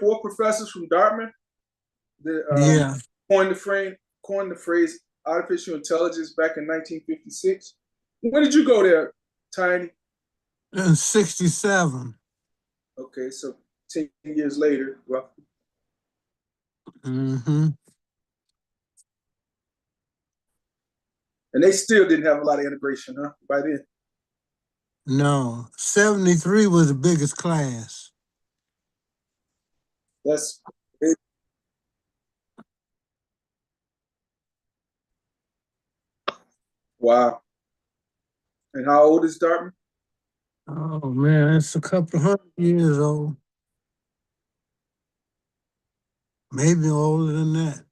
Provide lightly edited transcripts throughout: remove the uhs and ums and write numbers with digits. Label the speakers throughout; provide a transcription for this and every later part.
Speaker 1: 4 professors from Dartmouth that
Speaker 2: Yeah,
Speaker 1: coined the phrase artificial intelligence back in 1956. When did you go there, Tiny?
Speaker 2: in 67.
Speaker 1: Okay, so 10 years later, roughly.
Speaker 2: Mm-hmm.
Speaker 1: And they still didn't have a lot of integration, huh? By then.
Speaker 2: No, 73 was the biggest class.
Speaker 1: That's wow. And how old is Dartmouth?
Speaker 2: Oh man, it's a couple of 100 years old, maybe older than that.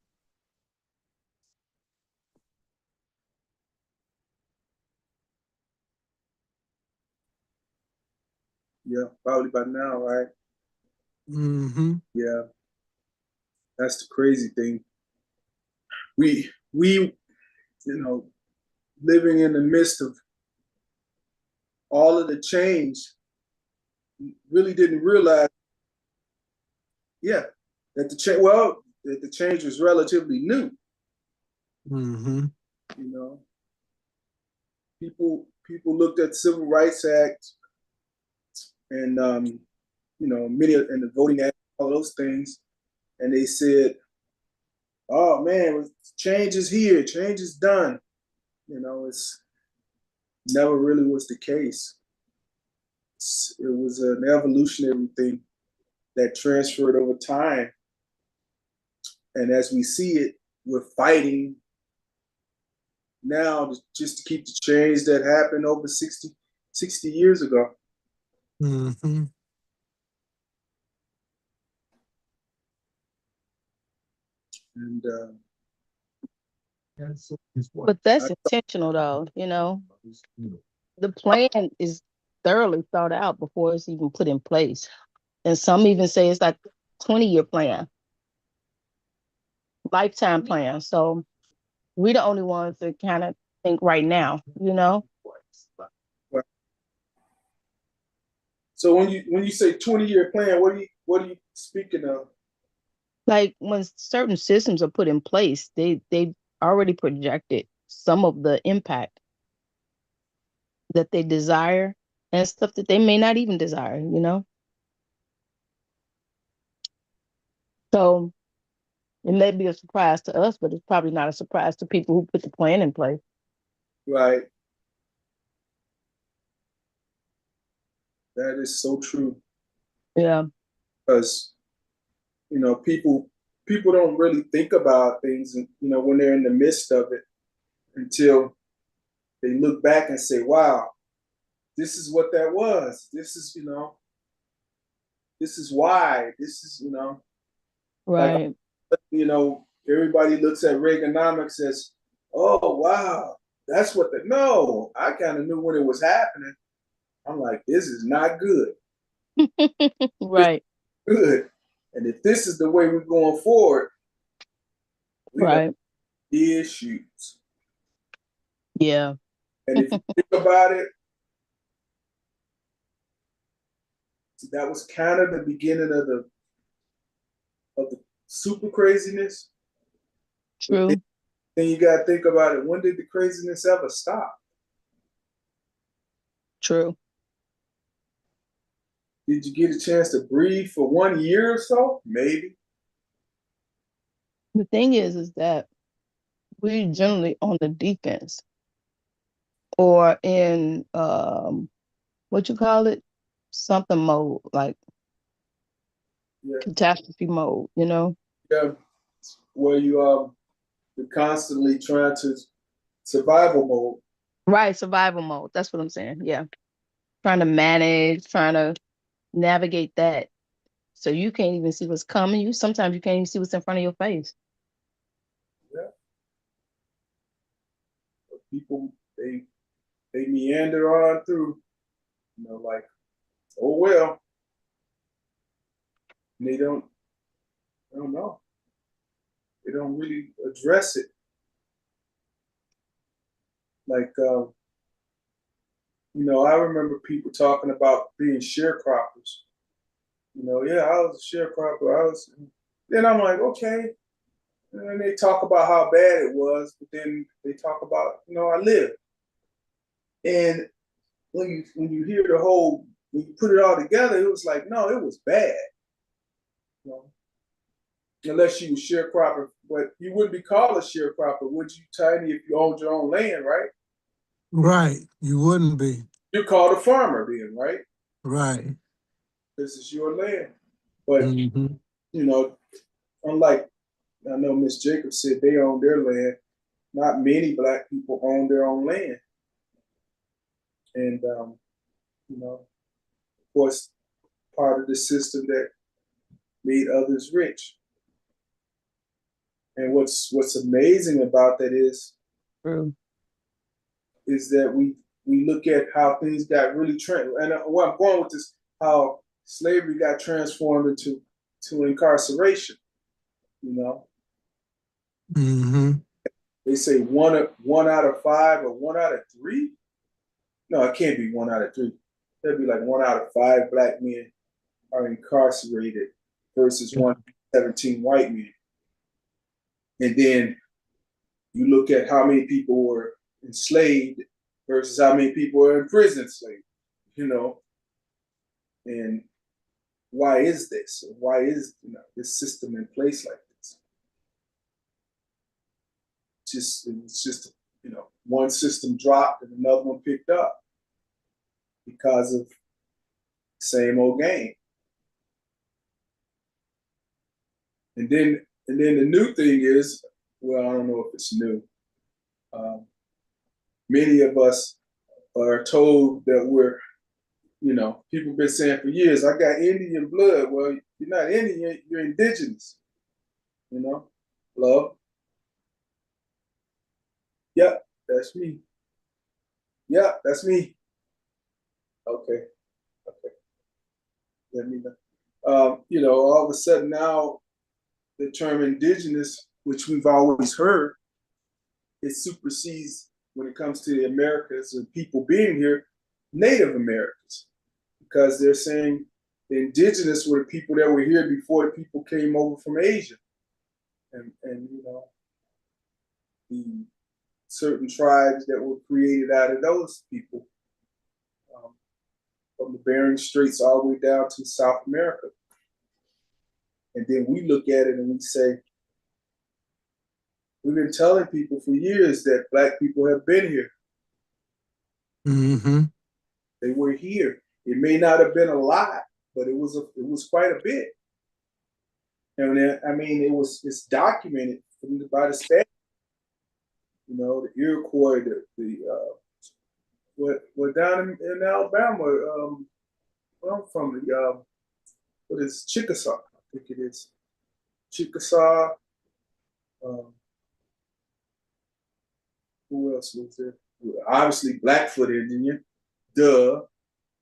Speaker 1: Yeah, probably by now, right?
Speaker 2: Mm-hmm.
Speaker 1: Yeah, that's the crazy thing. We, living in the midst of all of the change, really didn't realize, yeah, that the change was relatively new.
Speaker 2: Mm-hmm.
Speaker 1: You know, people looked at the Civil Rights Act and many and the Voting Act, all those things, and they said, "Oh man, change is here, change is done." It's never really was the case. It was an evolutionary thing that transferred over time, and as we see it, we're fighting now just to keep the change that happened over 60 years ago.
Speaker 2: Mm-hmm.
Speaker 1: And
Speaker 3: But that's intentional though, The plan is thoroughly thought out before it's even put in place. And some even say it's like 20-year plan, lifetime plan. So we're the only ones that kind of think right now.
Speaker 1: so when you say 20-year plan, what are you speaking of?
Speaker 3: Like when certain systems are put in place, they already projected some of the impact that they desire and stuff that they may not even desire. So it may be a surprise to us, but it's probably not a surprise to people who put the plan in place.
Speaker 1: Right. That is so true.
Speaker 3: Yeah.
Speaker 1: Because people don't really think about things, when they're in the midst of it until they look back and say, "Wow, this is what that was. This is why. This is
Speaker 3: Right.
Speaker 1: like everybody looks at Reaganomics as, oh wow, that's what the no. I kind of knew when it was happening. I'm like, this is not good.
Speaker 3: Right.
Speaker 1: Good. And if this is the way we're going forward, we got
Speaker 3: Right.
Speaker 1: issues.
Speaker 3: Yeah.
Speaker 1: And if you think about it, that was kind of the beginning of the super craziness.
Speaker 3: True.
Speaker 1: Then you got to think about it. When did the craziness ever stop?
Speaker 3: True.
Speaker 1: Did you get a chance to breathe for 1 year or so? Maybe.
Speaker 3: The thing is that we generally on the defense or in what you call it, something mode, like
Speaker 1: Yeah.
Speaker 3: catastrophe mode.
Speaker 1: Yeah. Where you're constantly trying to survival mode.
Speaker 3: Right, survival mode. That's what I'm saying. Yeah, trying to manage, trying to navigate that. So you can't even see what's coming. Sometimes you can't even see what's in front of your face.
Speaker 1: Yeah. But people they meander on through, like, oh well. And they don't know. They don't really address it. Like I remember people talking about being sharecroppers. Yeah, I was a sharecropper. Then I'm like, okay. And they talk about how bad it was, but then they talk about, I lived. And when you hear when you put it all together, it was like, no, it was bad. You know, unless you were sharecropper, but you wouldn't be called a sharecropper, would you, Tiny, if you owned your own land, right?
Speaker 2: Right. You wouldn't be.
Speaker 1: You're called a farmer then, right?
Speaker 2: Right.
Speaker 1: This is your land. But,
Speaker 2: Mm-hmm.
Speaker 1: you know, unlike I know Miss Jacobs said they own their land, not many black people own their own land. And, of course, part of the system that made others rich. And what's amazing about that
Speaker 3: True.
Speaker 1: is that we look at how things got really and where I'm going with this, how slavery got transformed to incarceration. You know,
Speaker 2: Mm-hmm.
Speaker 1: they say one out of five or one out of three. No, it can't be one out of three. That'd be like one out of five black men are incarcerated versus 117 white men. And then you look at how many people were enslaved versus how many people were in prison enslaved, you know, and why is this? Why is this system in place like this? It's just one system dropped and another one picked up because of the same old game. And then the new thing is, well, I don't know if it's new. Many of us are told that people have been saying for years, I got Indian blood. Well, you're not Indian, you're indigenous. Love. Yep, that's me. Yep, that's me. Okay, okay. Let me know. All of a sudden now the term indigenous, which we've always heard, it supersedes when it comes to the Americas and people being here, Native Americans, because they're saying the indigenous were the people that were here before the people came over from Asia, and the certain tribes that were created out of those people, um, from the Bering Straits all the way down to South America. And then we look at it and we say, we've been telling people for years that black people have been here.
Speaker 2: Mm-hmm.
Speaker 1: They were here. It may not have been a lot, but it was quite a bit. And I mean, it's documented by the Spanish. The Iroquois, what down in Alabama. Where I'm from, what is Chickasaw? I think it is Chickasaw. Um, who else was there? Obviously, Blackfoot Indian. Duh.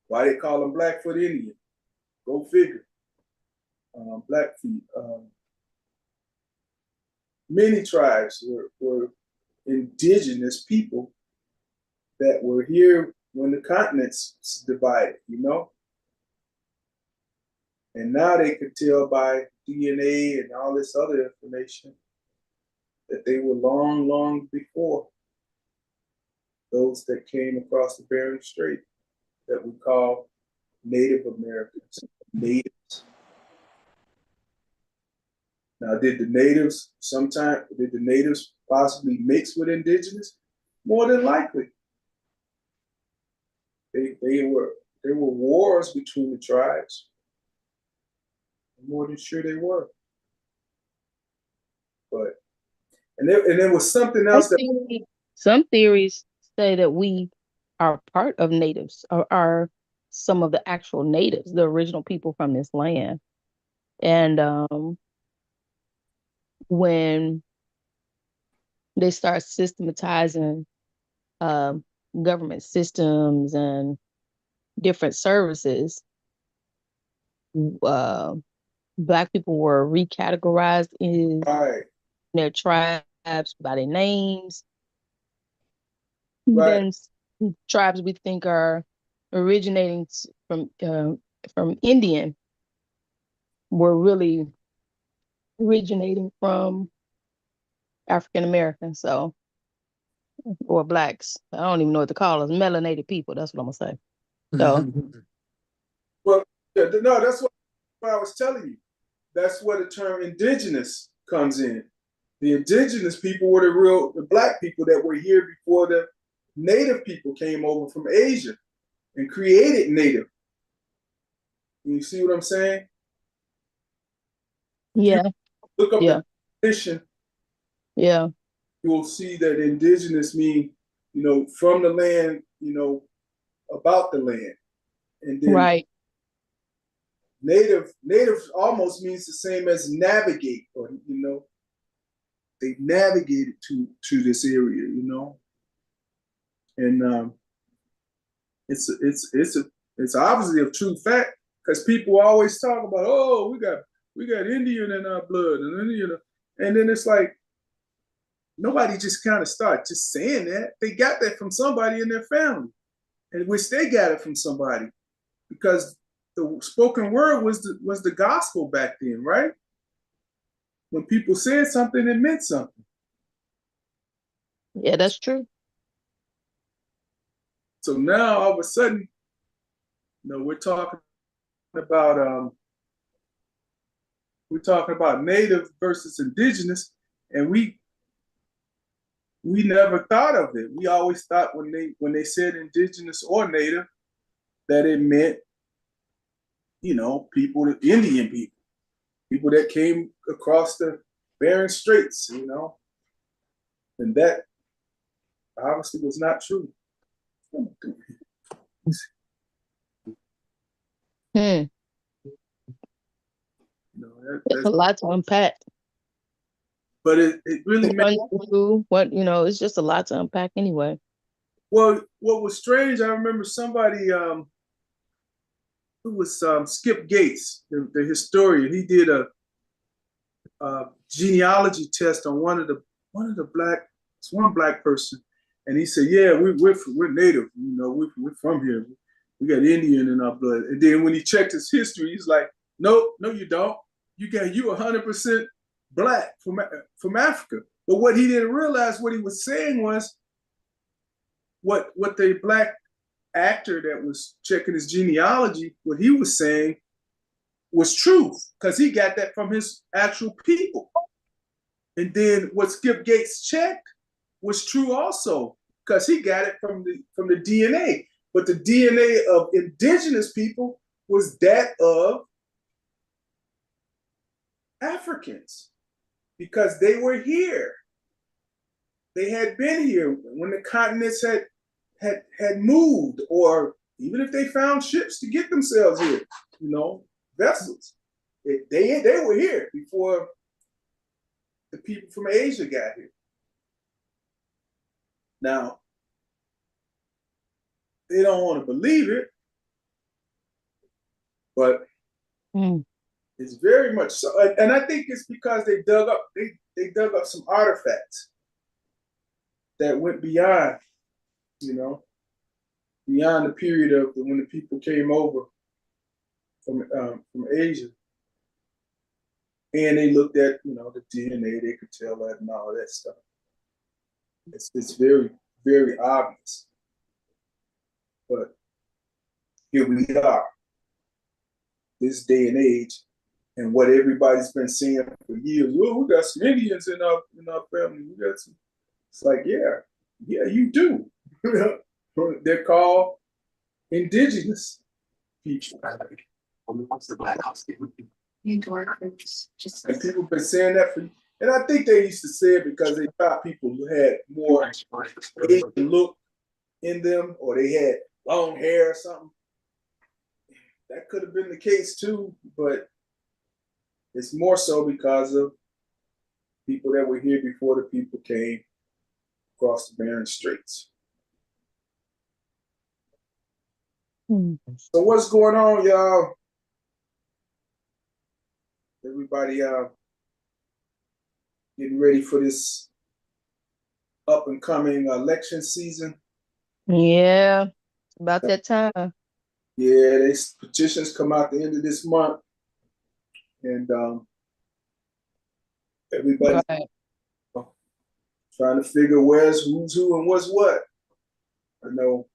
Speaker 1: Why they call them Blackfoot Indian? Go figure. Blackfeet. Many tribes were indigenous people that were here when the continents divided, And now they could tell by DNA and all this other information that they were long, long before those that came across the Bering Strait that we call Native Americans, natives. Now, did the natives possibly mix with indigenous? More than likely. There were wars between the tribes. I'm more than sure they were. But and there was something else that
Speaker 3: Some theories say that we are part of natives, or are some of the actual natives, the original people from this land. And when they start systematizing um, government systems and different services, uh, Black people were recategorized in
Speaker 1: right,
Speaker 3: their tribes by their names.
Speaker 1: right,
Speaker 3: Then tribes we think are originating from Indian were really originating from African Americans, so or blacks. I don't even know what to call us. Melanated people. That's what I'm gonna say. So
Speaker 1: Well, yeah, no, that's what I was telling you. That's where the term indigenous comes in. The indigenous people were the black people that were here before the native people came over from Asia and created native. You see what I'm saying?
Speaker 3: yeah,
Speaker 1: Look up
Speaker 3: yeah,
Speaker 1: the definition,
Speaker 3: yeah.
Speaker 1: you will see that indigenous mean, from the land, about the land. And then
Speaker 3: Right.
Speaker 1: native almost means the same as navigate, or they navigated to this area, and it's obviously a true fact because people always talk about, oh, we got Indian in our blood, and then it's like nobody just kind of start just saying that. They got that from somebody in their family, and which they got it from somebody because the spoken word was the gospel back then, right? When people said something, it meant something.
Speaker 3: Yeah, that's true.
Speaker 1: So now all of a sudden, we're talking about native versus indigenous, and we never thought of it. We always thought when they said indigenous or native that it meant people, Indian people that came across the Bering Straits, and that obviously was not true.
Speaker 3: Hmm.
Speaker 1: That's,
Speaker 3: A lot to unpack.
Speaker 1: but it really made,
Speaker 3: It's just a lot to unpack anyway.
Speaker 1: well, what was strange, I remember somebody who was Skip Gates, the historian. He did a genealogy test on one of the one black person, and he said, "Yeah, we're native. We're from here. We got Indian in our blood." And then when he checked his history, he's like, "No, no, you don't. You 100% black from Africa." But what he didn't realize, what he was saying was, what the black actor that was checking his genealogy, what he was saying was true because he got that from his actual people. And then what Skip Gates checked was true also because he got it from the DNA. But the DNA of indigenous people was that of Africans because they were here. They had been here when the continents had moved, or even if they found ships to get themselves here, vessels. They were here before the people from Asia got here. Now, they don't want to believe it, but it's very much so. And I think it's because they dug up some artifacts that went beyond, beyond the period of when the people came over from Asia. And they looked at, the DNA, they could tell that and all that stuff. It's very, very obvious. But here we are, this day and age, and what everybody's been saying for years. Well, we got some Indians in our family. We got some. It's like, yeah, you do. They're called indigenous people.
Speaker 4: The Black House.
Speaker 1: And people have been saying that for, and I think they used to say it because they thought people who had more Asian look in them, or they had long hair or something. That could have been the case too, but it's more so because of people that were here before the people came across the Bering Straits. So what's going on, y'all? Everybody getting ready for this up and coming election season.
Speaker 3: Yeah, about that time.
Speaker 1: Yeah, these petitions come out the end of this month. and everybody's
Speaker 3: Right.
Speaker 1: trying to figure who's who and what's what. I know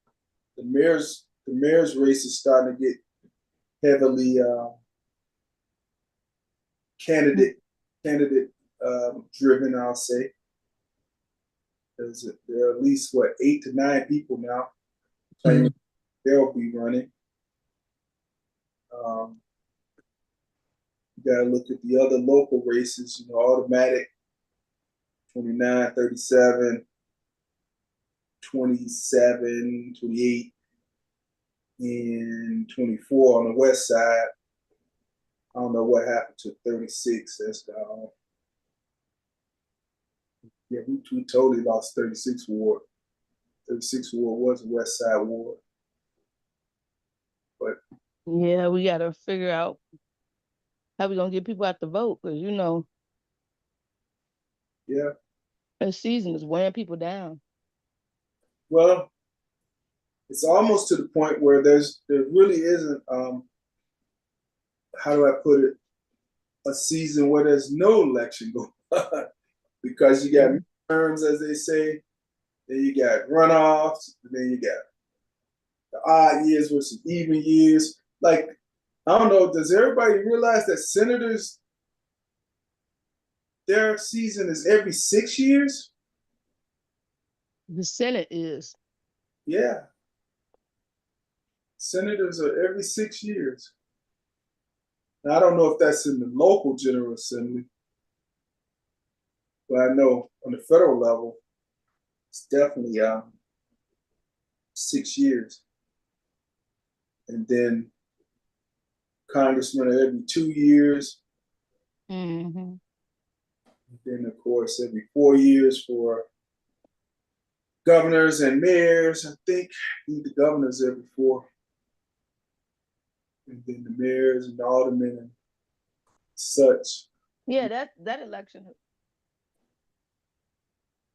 Speaker 1: the mayor's race is starting to get heavily candidate candidate driven. I'll say there are at least 8 to 9 people now claiming they'll be running. You got to look at the other local races. Automatic 29, 37, 27, 28, and 24 on the west side. I don't know what happened to 36. That's yeah, we totally lost 36 ward. 36 ward was a west side ward. But
Speaker 3: Yeah, we got to figure out how we gonna get people out to vote, because
Speaker 1: yeah,
Speaker 3: this season is wearing people down.
Speaker 1: well, it's almost to the point where there really isn't how do I put it, a season where there's no election going on. Because you got terms, as they say, then you got runoffs, and then you got the odd years versus even years. Like, I don't know, does everybody realize that senators, their season is every 6 years?
Speaker 3: The Senate is.
Speaker 1: Yeah. Senators are every 6 years. Now, I don't know if that's in the local General Assembly, but I know on the federal level, it's definitely 6 years. And then congressmen are every 2 years.
Speaker 3: Mm-hmm.
Speaker 1: Then, of course, every 4 years for governors and mayors. I think the governors every 4. And then the mayors and the aldermen and such.
Speaker 3: Yeah, that election.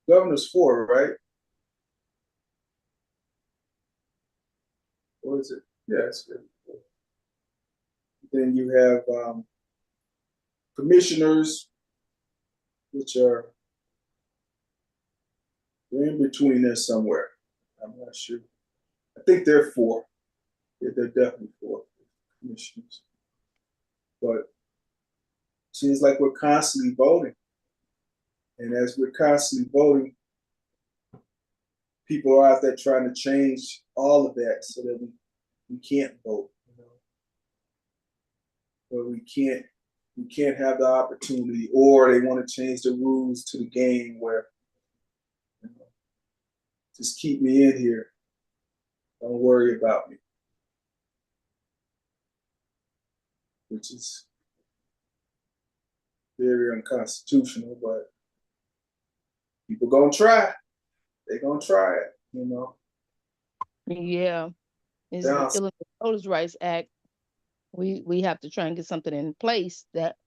Speaker 1: Governor's 4, right? What is it? Yeah, it's every 4. Then you have commissioners, which are they're in between there somewhere. I'm not sure. I think they're 4. Yeah, they're definitely 4 commissioners. But it seems like we're constantly voting. And as we're constantly voting, people are out there trying to change all of that so that we can't vote, or we can't have the opportunity, or they want to change the rules to the game where just keep me in here, don't worry about me, which is very unconstitutional. But people gonna try. They're gonna try it.
Speaker 3: Yeah, it's the
Speaker 1: Yeah.
Speaker 3: Illinois Voters' Rights Act. We have to try and get something in place that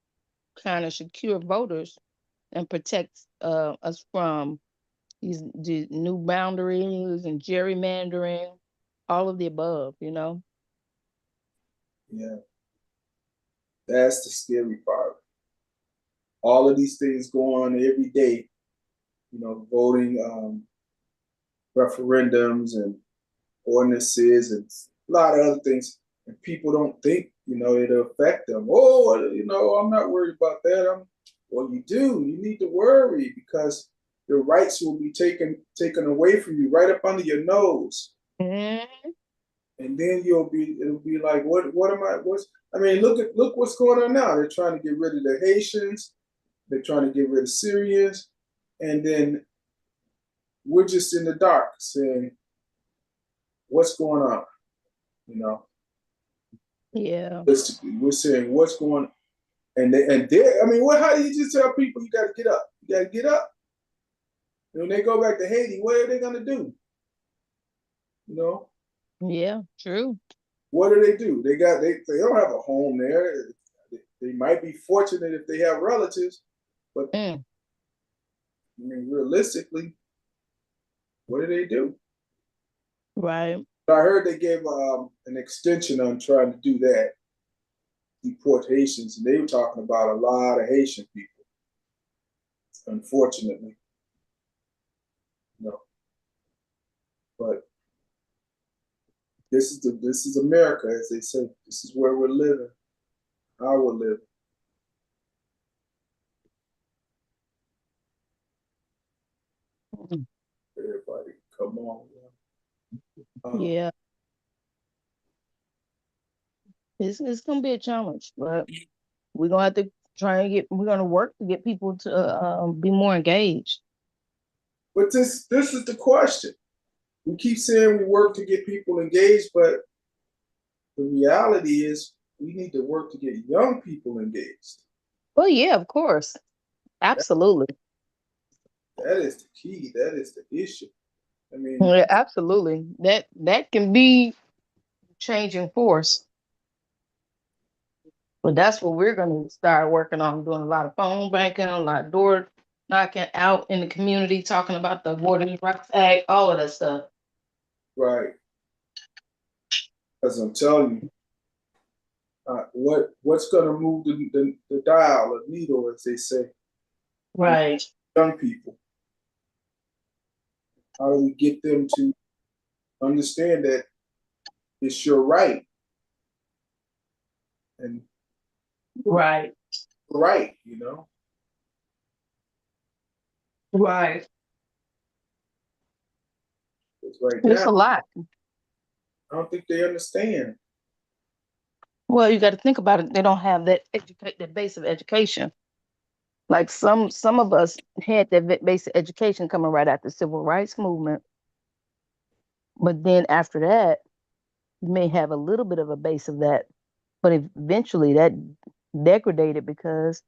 Speaker 3: kind of secure voters and protects us from the new boundaries and gerrymandering, all of the above.
Speaker 1: Yeah, that's the scary part. All of these things go on every day. Voting, referendums and ordinances and a lot of other things, and people don't think it'll affect them. Oh, I'm not worried about that. Well, you do. You need to worry, because your rights will be taken away from you right up under your nose.
Speaker 3: Mm-hmm.
Speaker 1: And then it'll be like, what am I? Look what's going on now. They're trying to get rid of the Haitians. They're trying to get rid of Syrians, and then we're just in the dark saying, what's going on?
Speaker 3: Yeah.
Speaker 1: Basically, we're saying what's going on. And how do you just tell people you got to get up? You got to get up. When they go back to Haiti, what are they going to do?
Speaker 3: Yeah, true.
Speaker 1: What do? They don't have a home there. They might be fortunate if they have relatives, but realistically, what do?
Speaker 3: Right.
Speaker 1: I heard they gave an extension on trying to do that. deport Haitians, and they were talking about a lot of Haitian people, unfortunately. But this is America, as they say. This is where we're living, how we're living. Everybody, come on.
Speaker 3: Yeah, it's gonna be a challenge, but we're gonna have to we're gonna work to get people to be more engaged.
Speaker 1: But this is the question. We keep saying we work to get people engaged, but the reality is we need to work to get young people engaged.
Speaker 3: Well, yeah, of course. Absolutely.
Speaker 1: That is the key. That is the issue. I mean,
Speaker 3: Yeah, absolutely. That can be changing force. But that's what we're gonna start working on, doing a lot of phone banking, a lot of door knocking out in the community, talking about the Voting Rights Act, all of that stuff.
Speaker 1: right. Because I'm telling you, what's going to move the dial, the needle, as they say,
Speaker 3: Right.
Speaker 1: young people. How do we get them to understand that it's your right and
Speaker 3: Right.
Speaker 1: right,
Speaker 3: Right.
Speaker 1: it's right
Speaker 3: It's
Speaker 1: now.
Speaker 3: a lot.
Speaker 1: I don't think they understand.
Speaker 3: Well, you got to think about it. They don't have that base of education. Like some of us had that basic education coming right after the civil rights movement, but then after that, you may have a little bit of a base of that, but eventually that degraded because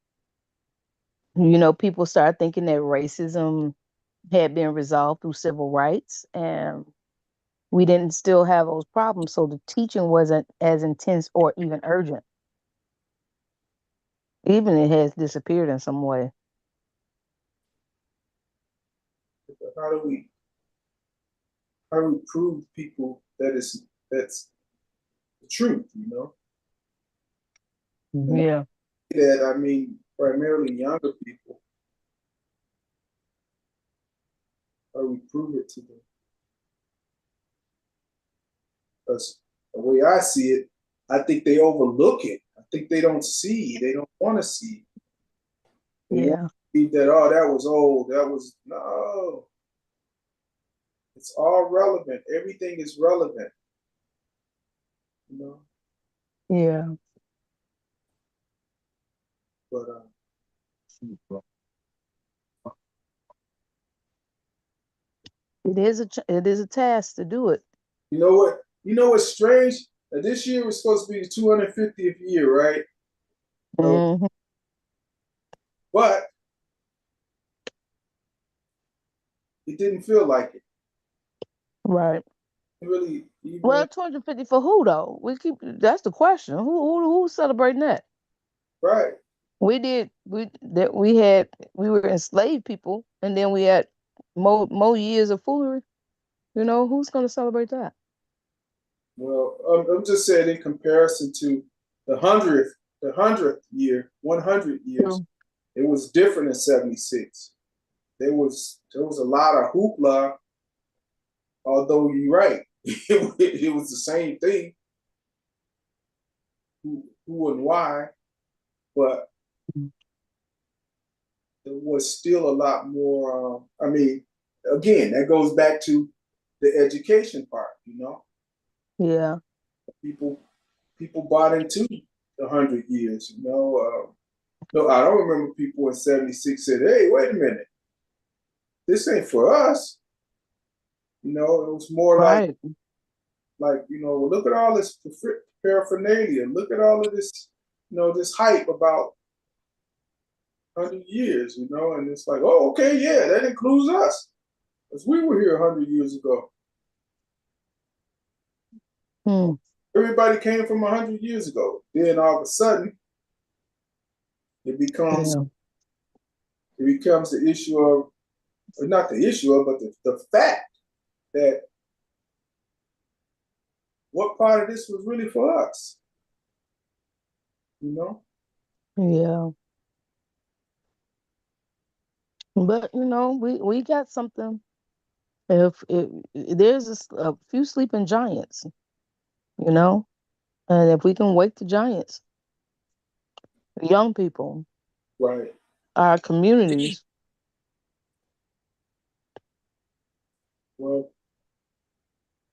Speaker 3: people started thinking that racism had been resolved through civil rights, and we didn't still have those problems, so the teaching wasn't as intense or even urgent. Even it has disappeared in some way.
Speaker 1: But how do we prove to people that's the truth, And
Speaker 3: Yeah.
Speaker 1: that I mean primarily younger people. How do we prove it to them? Because the way I see it, I think they overlook it. I think they don't see. They don't want to see. They want
Speaker 3: Yeah.
Speaker 1: to see that, oh, that was old. That was no. It's all relevant. Everything is relevant. You know.
Speaker 3: Yeah.
Speaker 1: But
Speaker 3: It is a task to do it.
Speaker 1: you know what? You know what's strange? This year was supposed to be the 250th year, right?
Speaker 3: Mhm.
Speaker 1: But it didn't feel like it.
Speaker 3: Right.
Speaker 1: It really, even
Speaker 3: Well, 250 for who though? That's the question. Who's celebrating that?
Speaker 1: right.
Speaker 3: We were enslaved people, and then we had more years of foolery. Who's gonna celebrate that?
Speaker 1: Well, I'm just saying in comparison to the hundredth year, 100 years,
Speaker 3: True.
Speaker 1: it was different in '76. There was a lot of hoopla, although you're right, it was the same thing, who and why, but there was still a lot more. I mean, again, that goes back to the education part.
Speaker 3: Yeah.
Speaker 1: People people bought into the 100 years. No, I don't remember people in '76 said, "Hey, wait a minute, this ain't for us." It was more
Speaker 3: Right.
Speaker 1: like well, look at all this paraphernalia. Look at all of this, this hype about 100 years. And it's like, oh, okay, yeah, that includes us, because we were here 100 years ago.
Speaker 3: Hmm.
Speaker 1: Everybody came from 100 years ago. Then all of a sudden, it becomes
Speaker 3: Yeah.
Speaker 1: it becomes the issue of, or not the issue of, but the fact that what part of this was really for us? you know?
Speaker 3: Yeah. But we got something. If there's a few sleeping giants, you know, and if we can wake the giants, young people,
Speaker 1: Right.
Speaker 3: our communities.
Speaker 1: Well,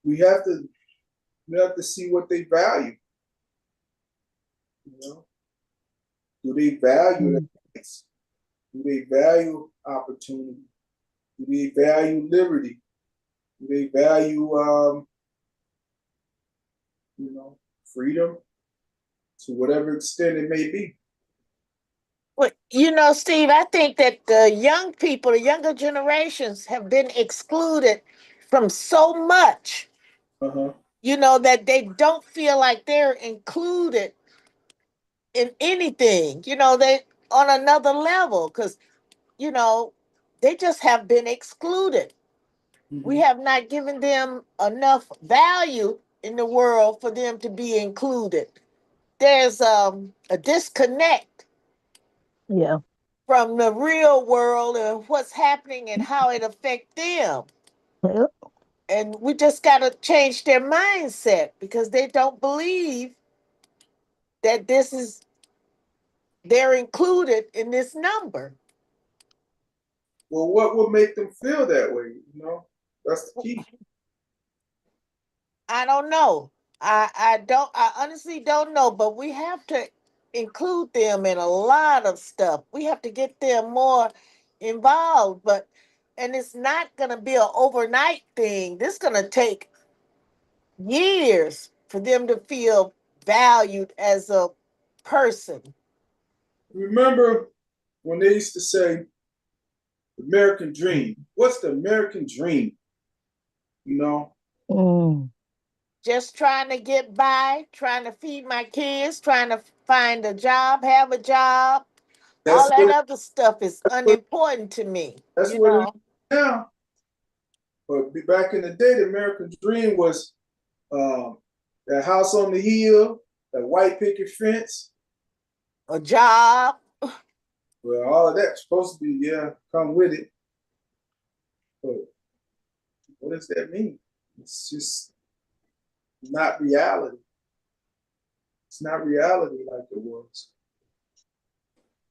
Speaker 1: we have to see what they value. You know, do they value
Speaker 3: Mm.
Speaker 1: their rights? Do they value opportunity? Do they value liberty? Do they value freedom to whatever extent it may be?
Speaker 5: Well, Steve, I think that the young people, the younger generations, have been excluded from so much,
Speaker 1: Uh-huh.
Speaker 5: that they don't feel like they're included in anything, they on another level because, you know, they just have been excluded. We
Speaker 1: Mm-hmm.
Speaker 5: have not given them enough value in the world for them to be included. There's a disconnect
Speaker 3: Yeah.
Speaker 5: from the real world and what's happening and how it affects them.
Speaker 3: Yeah.
Speaker 5: And we just got to change their mindset because they don't believe that they're included in this number.
Speaker 1: Well, what would make them feel that way? That's the key.
Speaker 5: I don't know. I honestly don't know, but we have to include them in a lot of stuff. We have to get them more involved, and it's not going to be an overnight thing. This is going to take years for them to feel valued as a person.
Speaker 1: Remember when they used to say American dream? What's the American dream? You know,
Speaker 3: Mm.
Speaker 5: Just trying to get by, trying to feed my kids, trying to find a job, have a job. All
Speaker 1: that's
Speaker 5: that
Speaker 1: what
Speaker 5: other stuff is unimportant to me,
Speaker 1: that's
Speaker 5: you
Speaker 1: what it is
Speaker 5: know.
Speaker 1: now. But back in the day, the American dream was um, that house on the hill, that white picket fence.
Speaker 5: A job.
Speaker 1: Well, all of that's supposed to be, come with it. But what does that mean? It's just not reality. It's not reality like it was.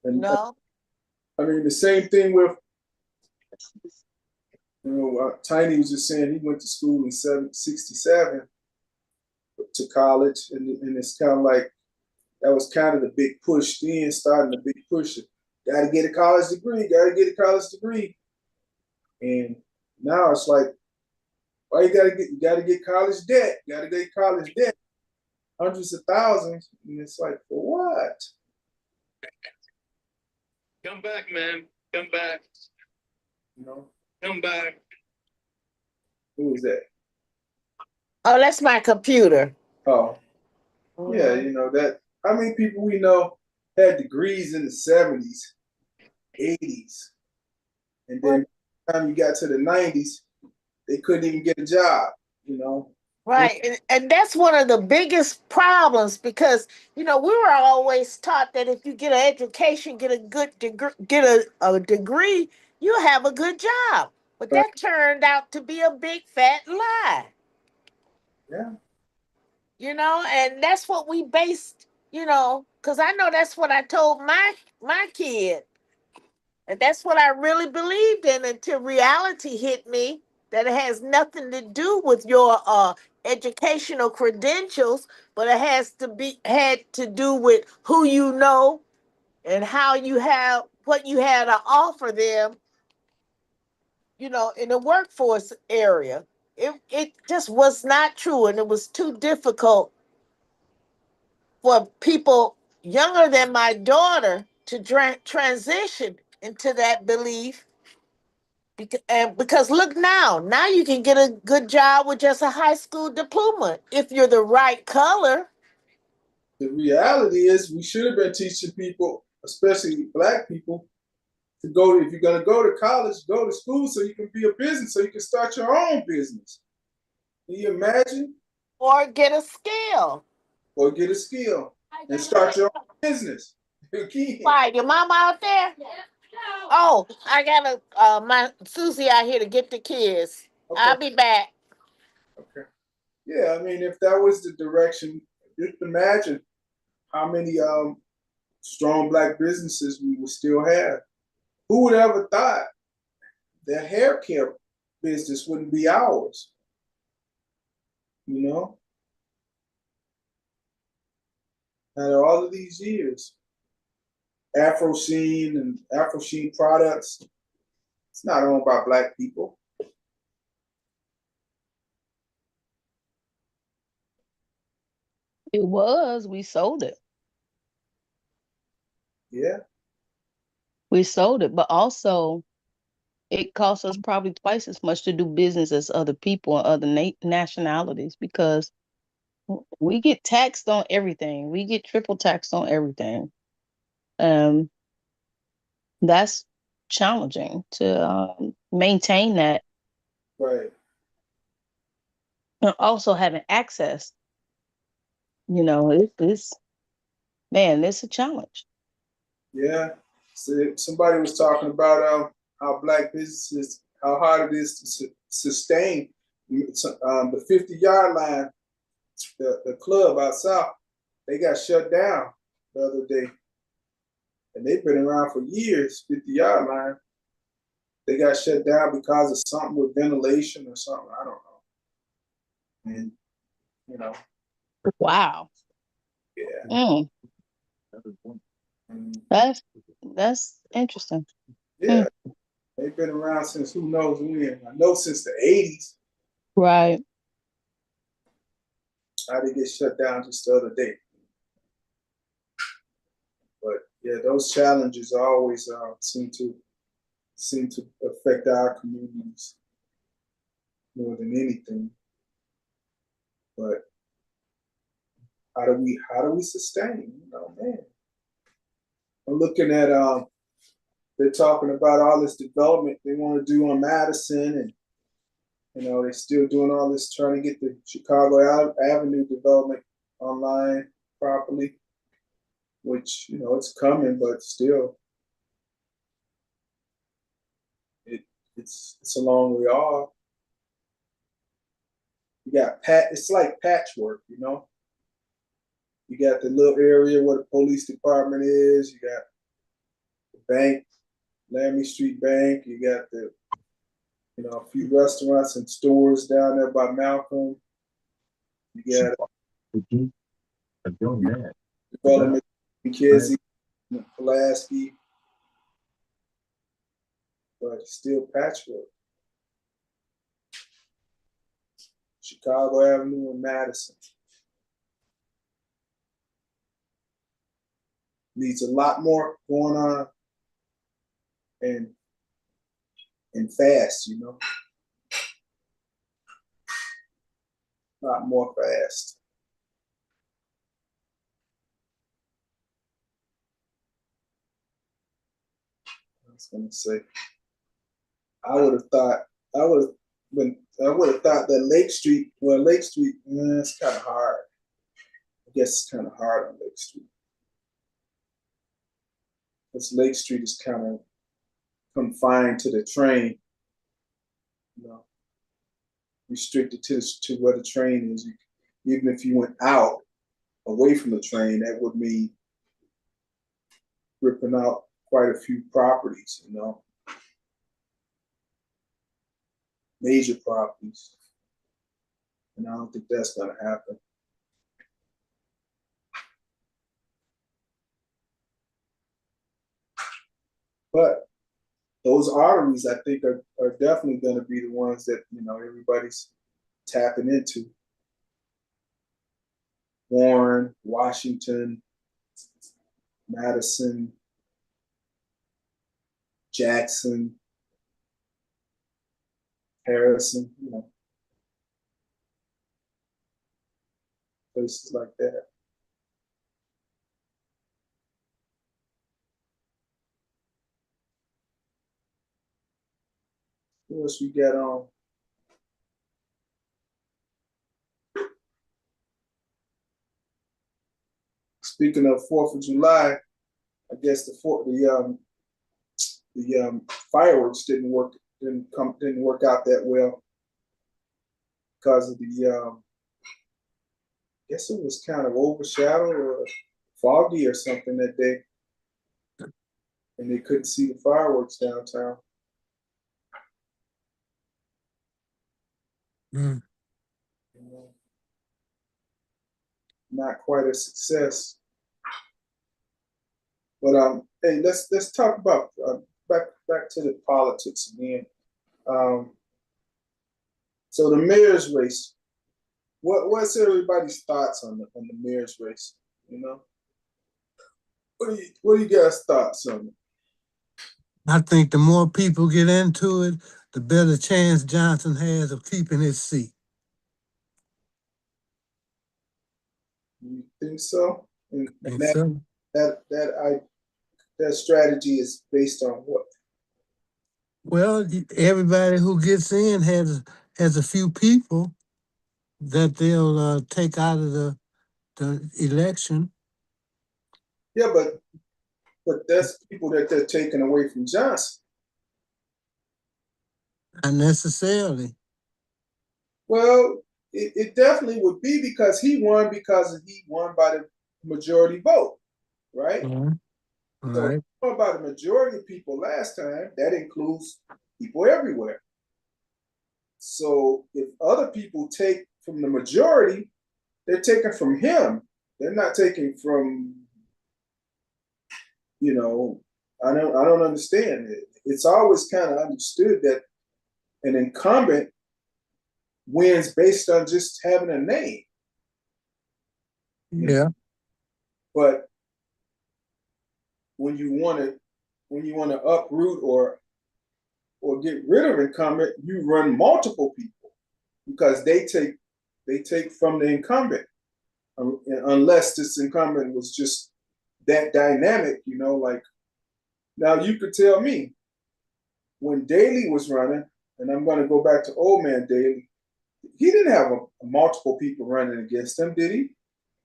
Speaker 1: And
Speaker 5: No.
Speaker 1: I mean, the same thing with, Tiny was just saying he went to school in 67 to college, and it's kind of like that was kind of the big push then, starting the big push. Got to get a college degree, got to get a college degree. And now it's like, why you got to get college debt, got to get college debt, hundreds of thousands. And it's like, for what?
Speaker 4: Come back, man. Come back.
Speaker 1: You know,
Speaker 4: Come back.
Speaker 1: who is that?
Speaker 5: Oh, that's my computer.
Speaker 1: Oh, yeah,
Speaker 5: Mhm.
Speaker 1: that. How many people we know had degrees in the 70s, 80s, and then by the time you got to the 90s, they couldn't even get a job, you know?
Speaker 5: Right. And that's one of the biggest problems because, we were always taught that if you get an education, get a good degree, get a degree, you have a good job. But
Speaker 1: But
Speaker 5: that turned out to be a big fat lie,
Speaker 1: yeah,
Speaker 5: and that's what we based, because I know that's what I told my kid. And that's what I really believed in until reality hit me that it has nothing to do with your educational credentials, but it had to do with who you know and how you have what you had to offer them, in the workforce area. It just was not true, and it was too difficult for people younger than my daughter to transition into that belief. Because look now you can get a good job with just a high school diploma if you're the right color.
Speaker 1: the reality is we should have been teaching people, especially black people, to go, if you're going to go to college, go to school so you can be a business, so you can start your own business. Can you imagine?
Speaker 5: Or get a skill.
Speaker 1: Or get a skill. and start your own business. Again.
Speaker 5: Why, your mama out there? Oh, I gotta my Susie out here to get the kids. I'll
Speaker 1: Okay.
Speaker 5: be back.
Speaker 1: Okay. Yeah, I mean, if that was the direction, just imagine how many strong black businesses we would still have. Who would ever thought the hair care business wouldn't be ours? You know, after all of these years, Afro Sheen and Afro Sheen products, it's not owned by black people.
Speaker 3: It was. We sold it.
Speaker 1: Yeah,
Speaker 3: We sold it, but also it costs us probably twice as much to do business as other people and other nationalities because we get taxed on everything. We get triple taxed on everything. Um, that's challenging to maintain that,
Speaker 1: right.
Speaker 3: and also having access. It's man, it's a challenge.
Speaker 1: Yeah. So somebody was talking about how black businesses, how hard it is to sustain the 50-yard line, the club out south. They got shut down the other day. And they've been around for years, 50-yard line. They got shut down because of something with ventilation or something. I don't know. And, you know,
Speaker 3: Wow.
Speaker 1: yeah.
Speaker 3: Mm,
Speaker 1: And,
Speaker 3: that's interesting.
Speaker 1: yeah. They've been around since who knows when. I know since the 80s.
Speaker 3: Right.
Speaker 1: How they get shut down just the other day. But yeah, those challenges always seem to affect our communities more than anything. But how do we sustain? You know, man. I'm looking at they're talking about all this development they want to do on Madison, and they're still doing all this trying to get the Chicago Avenue development online properly, which it's coming, but still it's a long way off. You got it's like patchwork, You got the little area where the police department is. You got the bank, Laramie Street Bank. You got a few restaurants and stores down there by Malcolm. You got development in Kizzy, Pulaski, but it's still patchwork. Chicago Avenue and Madison needs a lot more going on and fast, a lot more fast. I was gonna say, I would have thought I would have thought that Lake Street, it's kind of hard. I guess it's kind of hard on Lake Street. Because Lake Street is kind of confined to the train, restricted to where the train is. Even if you went out away from the train, that would mean ripping out quite a few properties, major properties. And I don't think that's going to happen. But those arteries, I think, are definitely going to be the ones that everybody's tapping into. Warren, Washington, Madison, Jackson, Harrison, places like that. What else we got on? speaking of 4th of July, I guess the fireworks didn't work out that well because of I guess it was kind of overshadowed or foggy or something that day, and they couldn't see the fireworks downtown.
Speaker 2: Mm.
Speaker 1: You know, not quite a success. But hey, let's talk about back to the politics again. So the mayor's race. What's everybody's thoughts on the mayor's race? You know, what do you guys' thoughts on it?
Speaker 2: I think the more people get into it, the better chance Johnson has of keeping his seat.
Speaker 1: You think so? And
Speaker 2: Think so?
Speaker 1: that strategy is based on what?
Speaker 2: Well, everybody who gets in has a few people that they'll take out of the election.
Speaker 1: Yeah, but that's people that they're taking away from Johnson.
Speaker 2: Not necessarily.
Speaker 1: Well, it definitely would be because he won by the majority vote, right?
Speaker 2: All
Speaker 1: So
Speaker 2: right.
Speaker 1: if he won by the majority of people last time, that includes people everywhere. So if other people take from the majority, they're taking from him. They're not taking from, I don't understand it. It's always kind of understood that an incumbent wins based on just having a name.
Speaker 2: Yeah.
Speaker 1: But when you want to uproot or get rid of incumbent, you run multiple people because they take from the incumbent, unless this incumbent was just that dynamic, like now you could tell me when Daley was running, and I'm going to go back to old man Daley, he didn't have multiple people running against him, did he?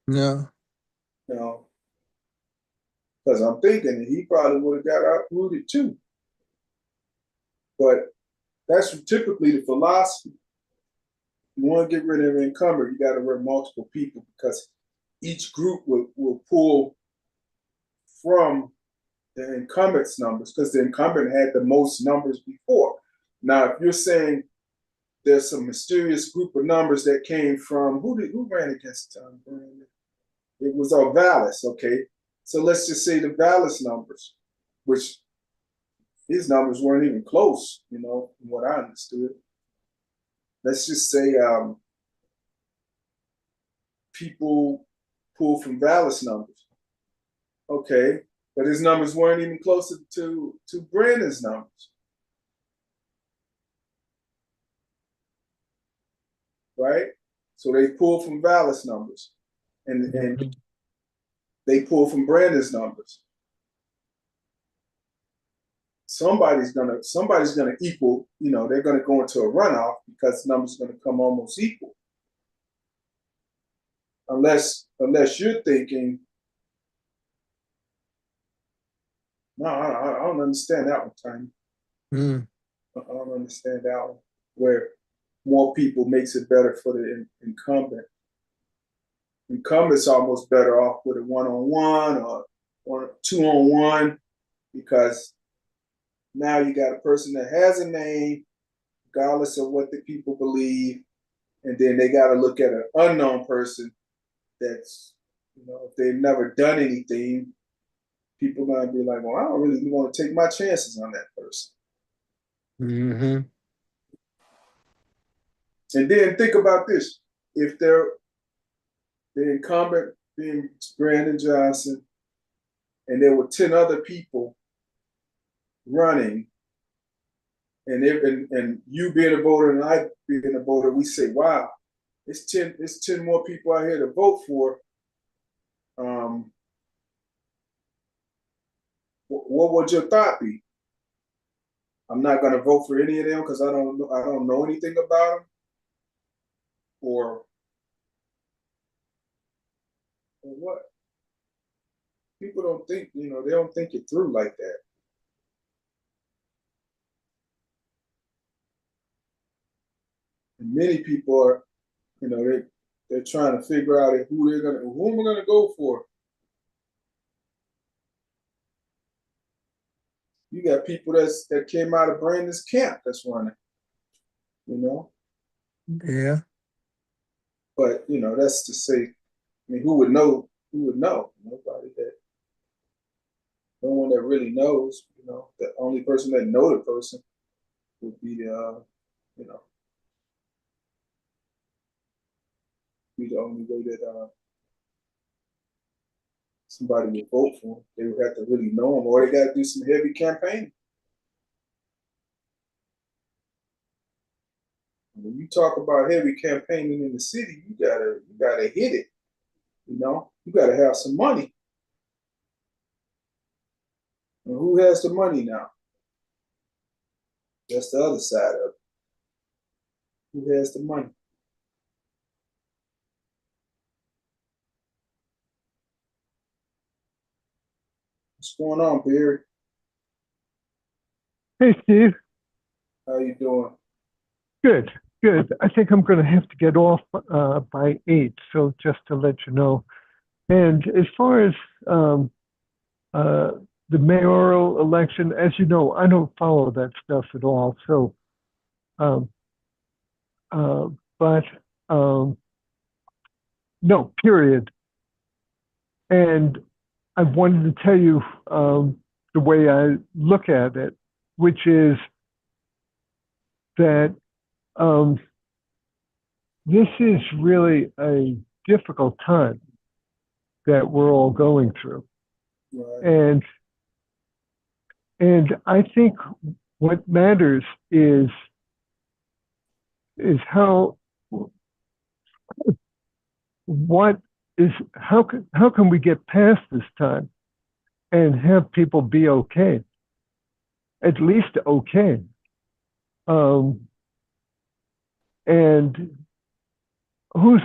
Speaker 2: No.
Speaker 1: No. Because I'm thinking he probably would have got uprooted too. But that's typically the philosophy. You want to get rid of an incumbent, you got to run multiple people because each group will pull from the incumbent's numbers because the incumbent had the most numbers before. Now, if you're saying there's some mysterious group of numbers that came from who ran against Brandon? It was Vallis, okay. So let's just say the Vallis numbers, which his numbers weren't even close, from what I understood. Let's just say people pull from Vallis numbers, okay, but his numbers weren't even closer to Brandon's numbers, right? So they pull from Vallis numbers, and they pull from Brandon's numbers. Somebody's gonna equal. They're gonna go into a runoff because the numbers are gonna come almost equal. Unless you're thinking, no, I don't understand that one, Tiny. I don't understand that one. Where more people makes it better for the incumbent. Incumbent's almost better off with a 1-on-1 or 2-on-1 because now you got a person that has a name, regardless of what the people believe, and then they got to look at an unknown person that's, if they've never done anything, people are going to be like, well, I don't really want to take my chances on that person.
Speaker 2: Mm-hmm.
Speaker 1: And then think about this. If the incumbent being Brandon Johnson, and there were 10 other people running, and you being a voter and I being a voter, we say, wow, it's 10 more people out here to vote for. What would your thought be? I'm not going to vote for any of them because I don't know anything about them, or what? people don't think, they don't think it through like that. And many people are, they're trying to figure out who am I gonna go for? You got people that came out of Brandon's camp that's running,
Speaker 2: Yeah.
Speaker 1: But that's to say, who would know? Who would know? Nobody. No one that really knows. The only person that know the person would be be the only way that somebody would vote for him. They would have to really know him, or they got to do some heavy campaigning. When you talk about heavy campaigning in the city, you gotta hit it. You gotta have some money. And who has the money now? That's the other side of it. Who has the money? What's going on, Barry?
Speaker 6: Hey, Steve.
Speaker 1: How you doing?
Speaker 6: Good, good. I think I'm going to have to get off by 8, so just to let you know. And as far as the mayoral election, as you know, I don't follow that stuff at all. So, but no, period. And I wanted to tell you the way I look at it, which is that this is really a difficult time that we're all going through.
Speaker 1: Right.
Speaker 6: And I think what matters is how can we get past this time and have people be okay, at least okay, and who's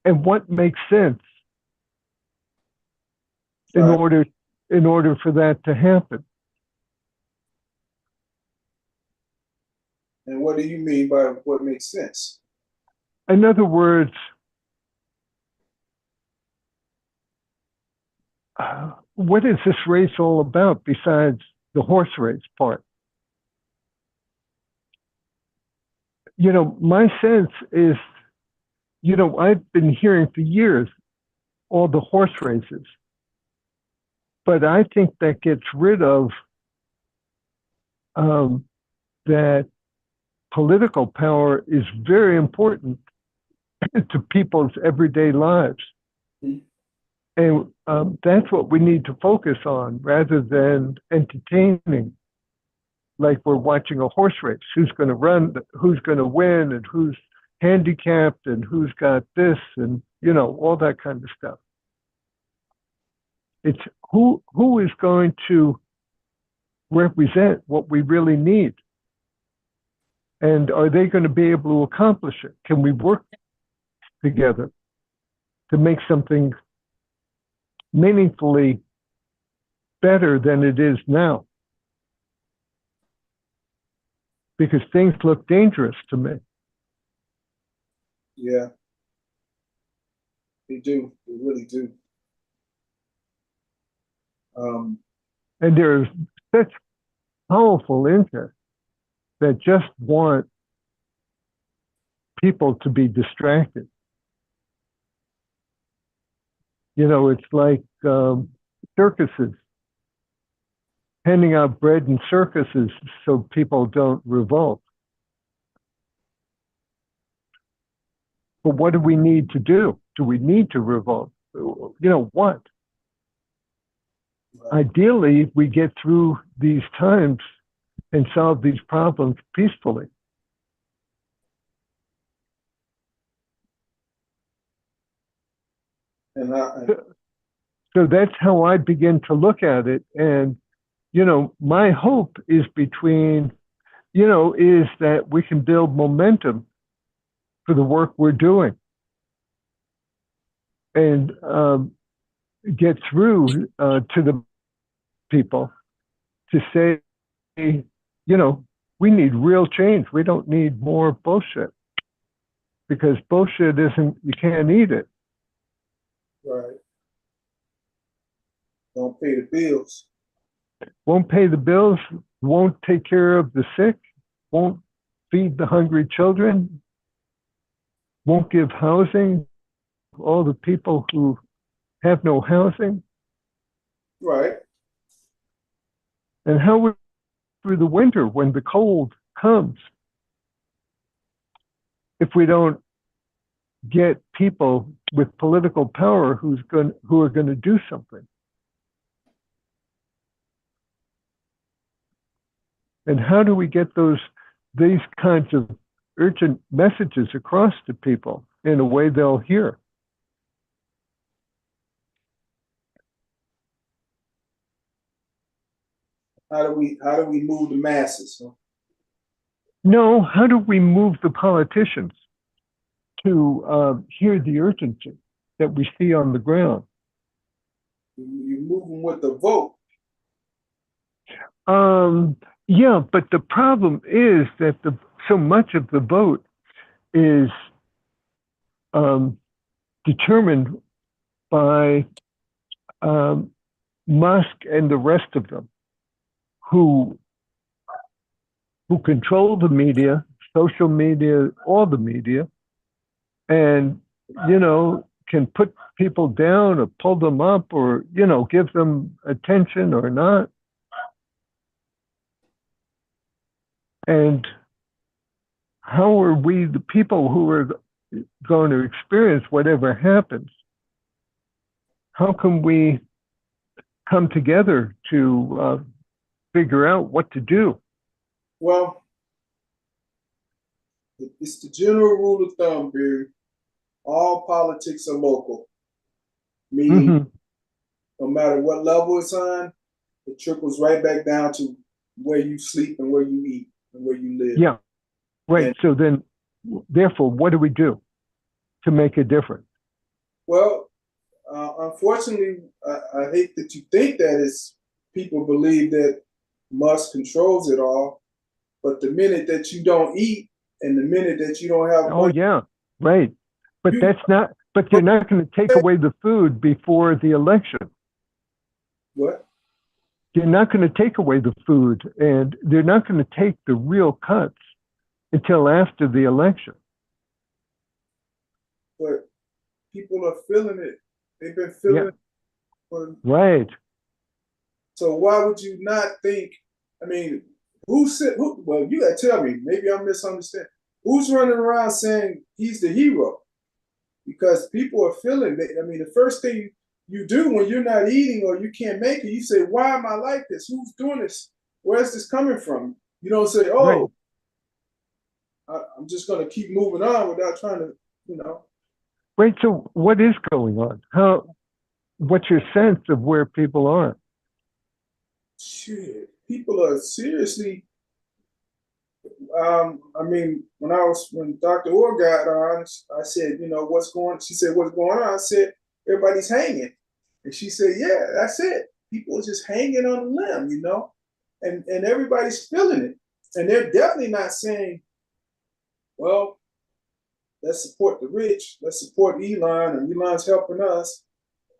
Speaker 6: and what makes sense in
Speaker 1: Right.
Speaker 6: order for that to happen.
Speaker 1: And what do you mean by what makes sense?
Speaker 6: In other words, what is this race all about besides the horse race part? My sense is, I've been hearing for years all the horse races, but I think that gets rid of that political power is very important to people's everyday lives.
Speaker 1: Mm-hmm.
Speaker 6: And that's what we need to focus on rather than entertaining, like we're watching a horse race. Who's going to run, who's going to win, and who's handicapped, and who's got this, and, all that kind of stuff. It's who is going to represent what we really need. And are they going to be able to accomplish it? Can we work together to make something meaningfully better than it is now? Because things look dangerous to me.
Speaker 1: Yeah. They do. They really do.
Speaker 6: And there's such powerful interests that just want people to be distracted. It's like circuses, handing out bread in circuses so people don't revolt. But what do we need to do? Do we need to revolt? What?
Speaker 1: Right.
Speaker 6: Ideally, we get through these times and solve these problems peacefully. So that's how I begin to look at it. And, my hope is is that we can build momentum for the work we're doing. And get through to the people to say, you know, we need real change. We don't need more bullshit, because bullshit isn't, you can't eat it.
Speaker 1: Right. Don't pay the bills.
Speaker 6: Won't pay the bills, won't take care of the sick, won't feed the hungry children, won't give housing, all the people who have no housing.
Speaker 1: Right.
Speaker 6: And how would through the winter when the cold comes if we don't get people with political power who are going to do something? And how do we get these kinds of urgent messages across to people in a way they'll hear?
Speaker 1: How do we move the masses? Huh?
Speaker 6: No, how do we move the politicians to hear the urgency that we see on the ground?
Speaker 1: You move them with the vote.
Speaker 6: Yeah, but the problem is that so much of the vote is determined by Musk and the rest of them, who control the media, social media, all the media, and can put people down or pull them up or give them attention or not. And how are we, the people who are going to experience whatever happens, how can we come together to figure out what to do?
Speaker 1: Well, it's the general rule of thumb, Barry. All politics are local. Meaning, no matter what level it's on, it trickles right back down to where you sleep and where you eat and where you live.
Speaker 6: Yeah, right.
Speaker 1: And,
Speaker 6: so then, therefore, what do we do to make a difference?
Speaker 1: Well, unfortunately, I hate that you think that is people believe that Musk controls it all, but the minute that you don't eat and the minute that you don't have
Speaker 6: Oh yeah, right. But but you're not going to take away the food before the election.
Speaker 1: What?
Speaker 6: You're not going to take away the food, and they're not going to take the real cuts until after the election.
Speaker 1: But people are feeling it. They've been feeling it.
Speaker 6: Right.
Speaker 1: So why would you not think? I mean, who said? Well, you got to tell me. Maybe I'm misunderstanding. Who's running around saying he's the hero? Because people are feeling it. I mean, the first thing you do when you're not eating or you can't make it, you say, "Why am I like this? Who's doing this? Where's this coming from?" You don't say, "Oh, right. I'm just going to keep moving on without trying to,
Speaker 6: Right. So what is going on? What's your sense of where people are?
Speaker 1: Shit, people are seriously. I mean, when Dr. Orr got on, I said, what's going on? She said, what's going on? I said, everybody's hanging. And she said, yeah, that's it. People are just hanging on a limb, and everybody's feeling it. And they're definitely not saying, well, let's support the rich, let's support Elon, and Elon's helping us.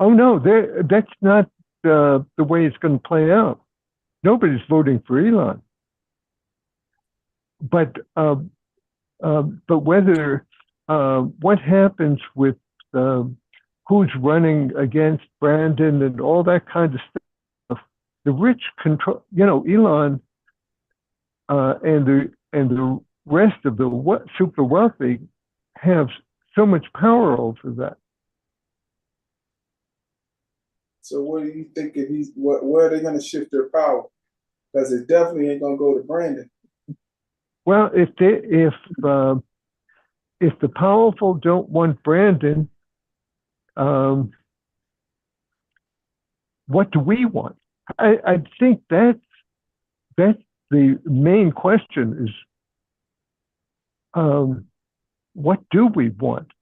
Speaker 6: Oh, no, that's not the way it's going to play out. Nobody's voting for Elon. But whether what happens with who's running against Brandon and all that kind of stuff, the rich control, Elon and the rest of the super wealthy have so much power over that.
Speaker 1: So what do you think where are they going to shift their power? Because it definitely ain't going to go to Brandon.
Speaker 6: Well, if the powerful don't want Brandon, what do we want? I think that's the main question is, what do we want?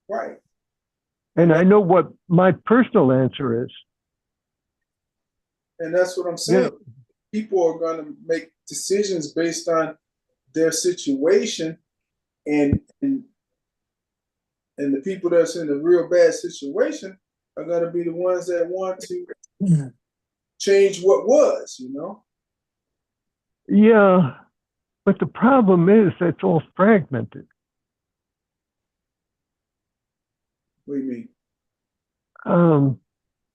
Speaker 1: Right.
Speaker 6: And I know what my personal answer is.
Speaker 1: And that's what I'm
Speaker 6: You
Speaker 1: saying.
Speaker 6: know,
Speaker 1: People are going to make decisions based on their situation, and the people that's in a real bad situation are going to be the ones that want to change what was, you know?
Speaker 6: yeah, but the problem is it's all fragmented.
Speaker 1: What do you mean?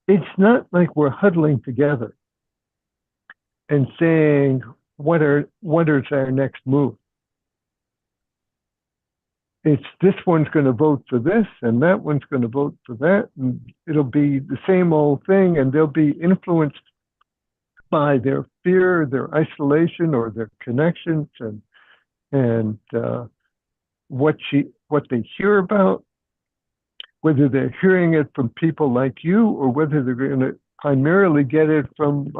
Speaker 6: It's not like we're huddling together and saying what is our next move. It's this one's going to vote for this and that one's going to vote for that, and it'll be the same old thing, and they'll be influenced by their fear, their isolation, or their connections, and what they hear about, whether they're hearing it from people like you or whether they're going to primarily get it from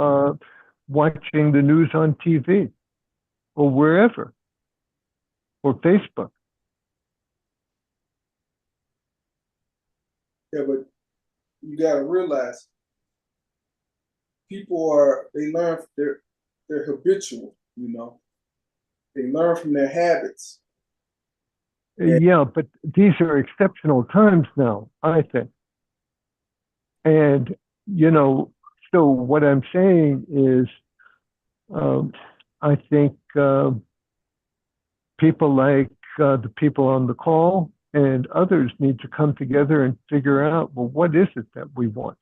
Speaker 6: watching the news on TV or wherever, or Facebook.
Speaker 1: Yeah, but you got to realize they learn, they're habitual, you know? They learn from their habits.
Speaker 6: Yeah, but these are exceptional times now, I think. And, so what I'm saying is, I think people like the people on the call and others need to come together and figure out, well, what is it that we want?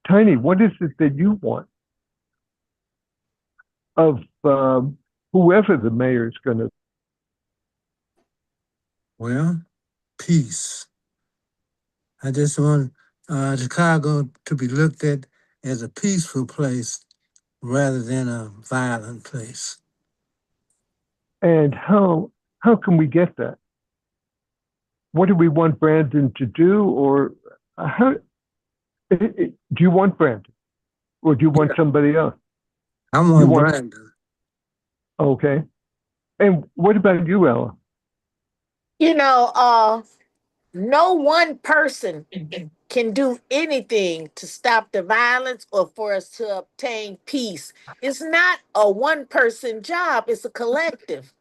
Speaker 6: Tiny, what is it that you want of whoever the mayor is going to?
Speaker 2: Well, peace. I just want Chicago to be looked at as a peaceful place rather than a violent place.
Speaker 6: And how can we get that? What do we want Brandon to do, or how? Do you want Brandon, or do you want somebody else?
Speaker 2: I want Brandon.
Speaker 6: Okay. And what about you, Ella?
Speaker 5: No one person can do anything to stop the violence or for us to obtain peace. It's not a one person job, it's a collective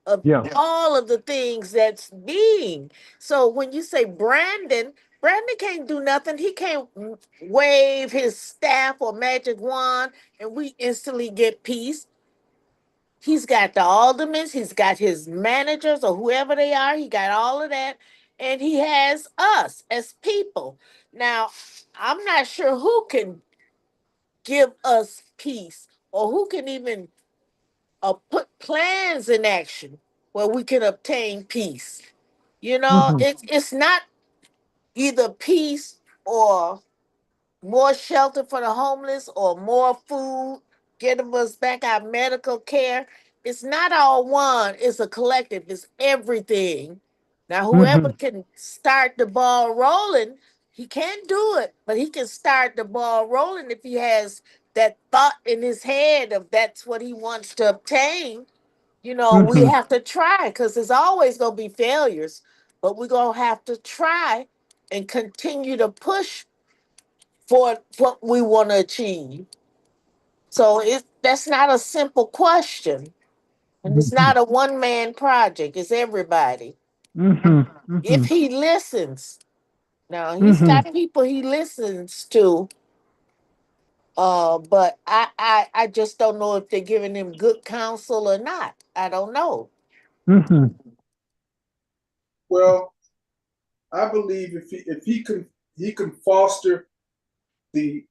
Speaker 5: of all of the things that's being. So when you say Brandon can't do nothing. He can't wave his staff or magic wand and we instantly get peace. He's got the aldermen, he's got his managers or whoever they are, he got all of that. And he has us as people. Now, I'm not sure who can give us peace or who can even put plans in action where we can obtain peace. It's not either peace or more shelter for the homeless or more food, getting us back our medical care. It's not all one, it's a collective, it's everything. Now, whoever can start the ball rolling, he can't do it, but he can start the ball rolling if he has that thought in his head of that's what he wants to obtain. We have to try because there's always going to be failures, but we're going to have to try and continue to push for what we want to achieve. So that's not a simple question. And it's not a one-man project. It's everybody. If he listens. Now, he's got people he listens to, but I just don't know if they're giving him good counsel or not. I don't know.
Speaker 1: Well, I believe if he can foster the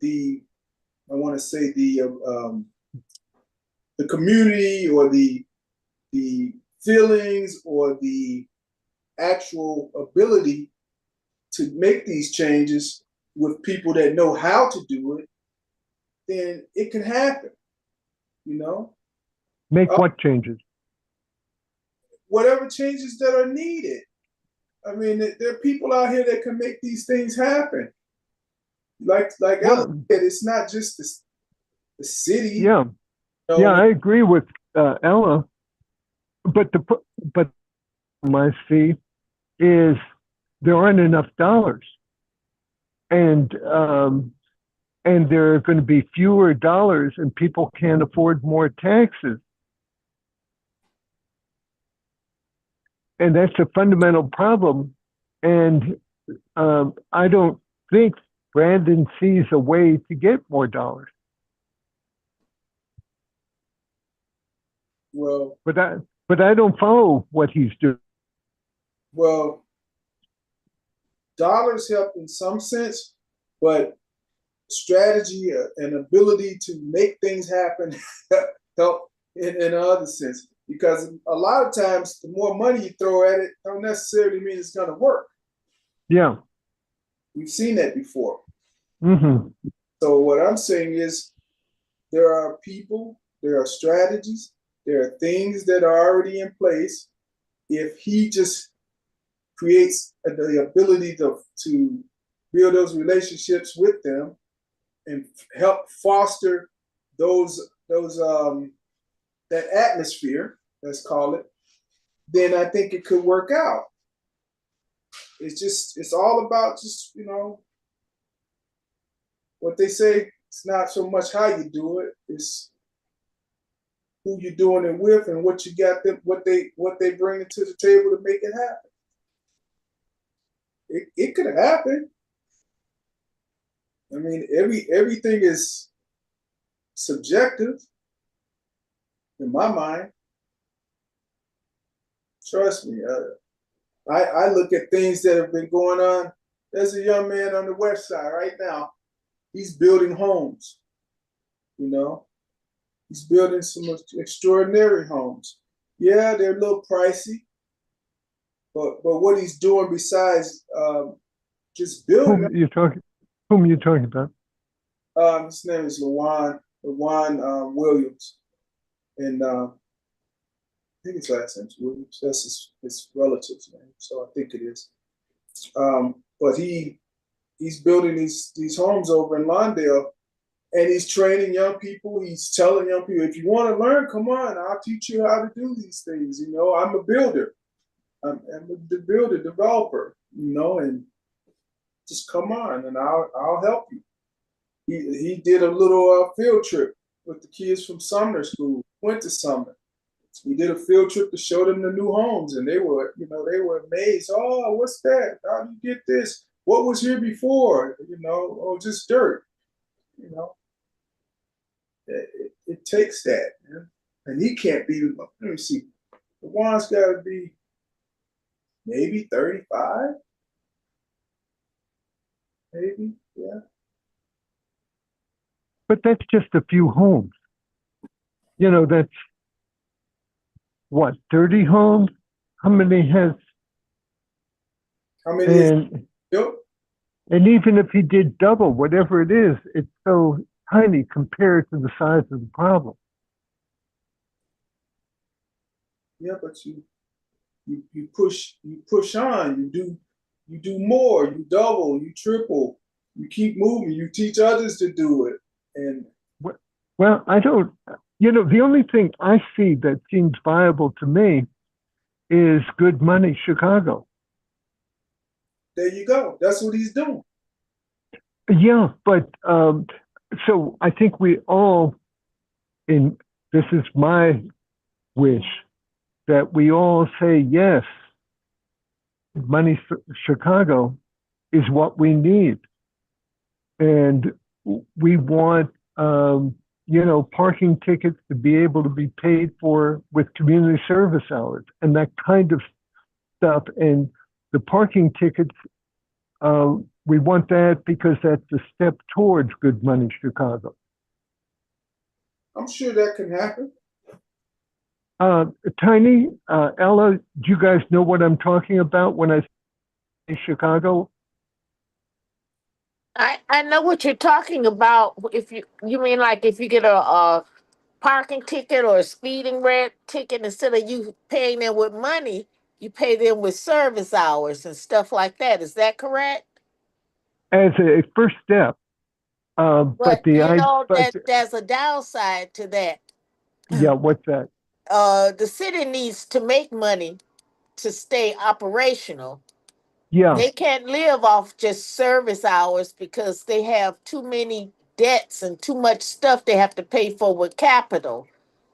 Speaker 1: I want to say the community or the feelings or the actual ability to make these changes with people that know how to do it, then it can happen.
Speaker 6: Make what changes?
Speaker 1: Whatever changes that are needed. I mean, there are people out here that can make these things happen. Like Ella said, it's not just the city.
Speaker 6: Yeah, I agree with Ella, but I see is there aren't enough dollars, and there are going to be fewer dollars, and people can't afford more taxes. And that's a fundamental problem. And I don't think Brandon sees a way to get more dollars.
Speaker 1: Well,
Speaker 6: But I don't follow what he's doing.
Speaker 1: well, dollars help in some sense, but strategy and ability to make things happen help in other sense. Because a lot of times, the more money you throw at it, don't necessarily mean it's going to work.
Speaker 6: Yeah.
Speaker 1: We've seen that before.
Speaker 6: Mm-hmm.
Speaker 1: So what I'm saying is, there are people, there are strategies, there are things that are already in place. If he just creates the ability to build those relationships with them and help foster that atmosphere, let's call it, then I think it could work out. It's all about just, what they say, it's not so much how you do it, it's who you're doing it with and what you got them, what they bring to the table to make it happen. It could happen. I mean, everything is subjective in my mind. Trust me. I look at things that have been going on. There's a young man on the west side right now. He's building homes. He's building some extraordinary homes. Yeah, they're a little pricey, but what he's doing besides just building.
Speaker 6: Whom you talking about?
Speaker 1: His name is Lawan Williams, and I think his last name's Williams. That's his relative's name, so I think it is. But he's building these homes over in Lawndale, and he's training young people. He's telling young people, if you want to learn, come on, I'll teach you how to do these things. I'm a builder. I'm a builder, developer. And just come on, and I'll help you. He did a little field trip with the kids from Sumner School. Went to Sumner. We did a field trip to show them the new homes, and they were amazed. Oh, what's that? How do you get this? What was here before? Oh, just dirt. It takes that, man. And he can't be. Let me see. The one's got to be maybe 35. Maybe, yeah.
Speaker 6: But that's just a few homes. That's what, 30 homes? How many has?
Speaker 1: How many? Yep.
Speaker 6: And even if he did double, whatever it is, it's so tiny compared to the size of the problem.
Speaker 1: Yeah, but you push on. You do more. You double. You triple. You keep moving. You teach others to do it. And
Speaker 6: well, I don't. The only thing I see that seems viable to me is Good Money Chicago.
Speaker 1: There you go. That's what he's doing.
Speaker 6: Yeah, but so I think we all, this is my wish, that we all say yes, Money Chicago is what we need. And we want, parking tickets to be able to be paid for with community service hours and that kind of stuff. And the parking tickets, we want that because that's a step towards Good Money Chicago.
Speaker 1: I'm sure that can happen.
Speaker 6: Tiny, Ella, do you guys know what I'm talking about when I say Chicago?
Speaker 5: I know what you're talking about. If you mean like if you get a parking ticket or a speeding red ticket, instead of you paying them with money, you pay them with service hours and stuff like that. Is that correct?
Speaker 6: As a first step, but
Speaker 5: there's a downside to that.
Speaker 6: Yeah, what's that?
Speaker 5: The city needs to make money to stay operational.
Speaker 6: Yeah,
Speaker 5: They can't live off just service hours because they have too many debts and too much stuff they have to pay for with capital.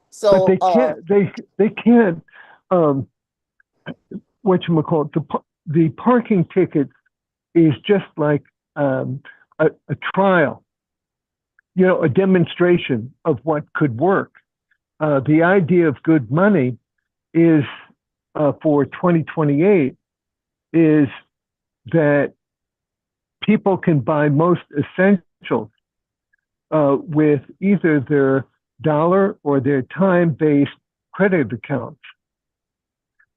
Speaker 6: but
Speaker 5: So,
Speaker 6: they can't, um, whatchamacallit, the parking ticket is just like a trial, a demonstration of what could work. The idea of good money is for 2028 is that people can buy most essentials with either their dollar or their time-based credit accounts.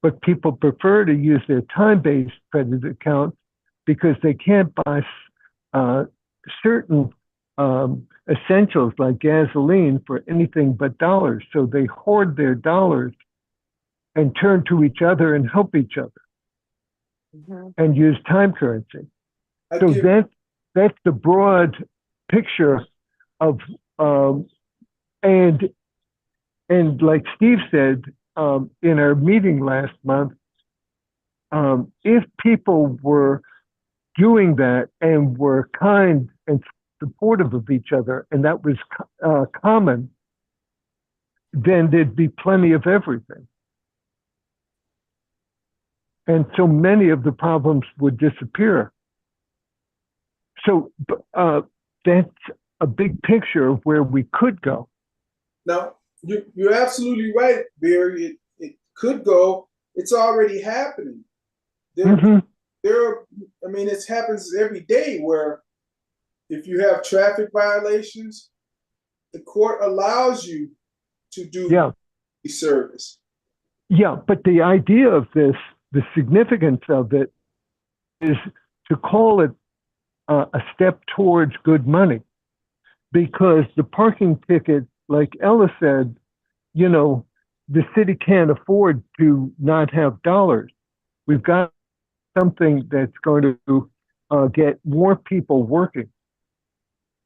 Speaker 6: But people prefer to use their time-based credit accounts because they can't buy certain essentials like gasoline for anything but dollars. So they hoard their dollars and turn to each other and help each other and use time currency. So that's the broad picture of and like Steve said in our meeting last month, if people were doing that and were kind and supportive of each other, and that was common, then there'd be plenty of everything. And so many of the problems would disappear. So that's a big picture of where we could go.
Speaker 1: Now, you're absolutely right, Barry. It could go. It's already happening. It happens every day where if you have traffic violations, the court allows you to do service.
Speaker 6: Yeah, but the idea of this, the significance of it, is to call it a step towards good money, because the parking ticket, like Ella said, the city can't afford to not have dollars. We've got something that's going to get more people working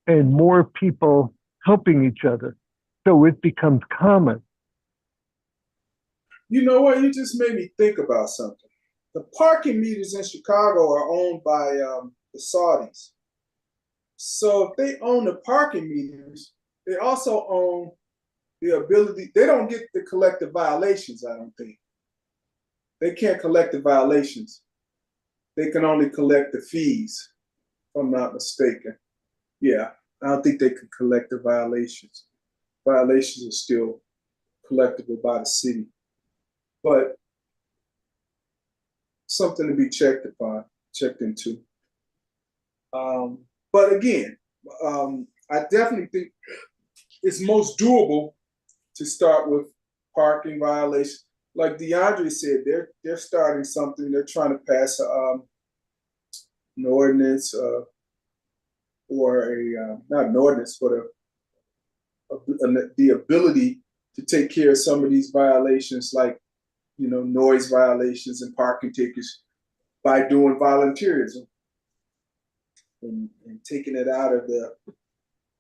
Speaker 6: and more people helping each other, so it becomes common.
Speaker 1: You know what? You just made me think about something. The parking meters in Chicago are owned by the Saudis. So if they own the parking meters, they also own the ability. They don't get to collect the violations, I don't think. They can't collect the violations. They can only collect the fees, if I'm not mistaken. Yeah, I don't think they can collect the violations. Violations are still collectible by the city. But something to be checked into. But again, I definitely think it's most doable to start with parking violations. Like DeAndre said, they're starting something. They're trying to pass an ordinance or not an ordinance, but the ability to take care of some of these violations, like noise violations and parking tickets, by doing volunteerism and taking it out of the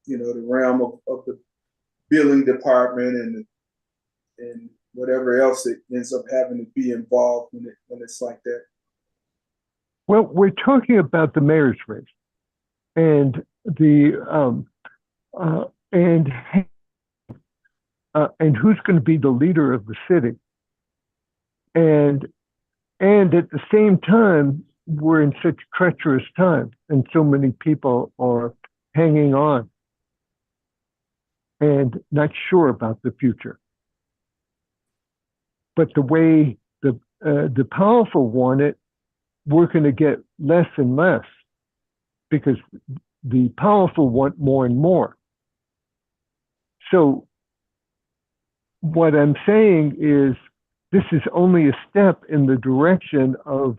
Speaker 1: the realm of the billing department and whatever else it ends up having to be involved when it's like that.
Speaker 6: Well, we're talking about the mayor's race and and who's going to be the leader of the city. And at the same time, we're in such treacherous times, and so many people are hanging on and not sure about the future. But the way the powerful want it, we're going to get less and less, because the powerful want more and more. So what I'm saying is, this is only a step in the direction of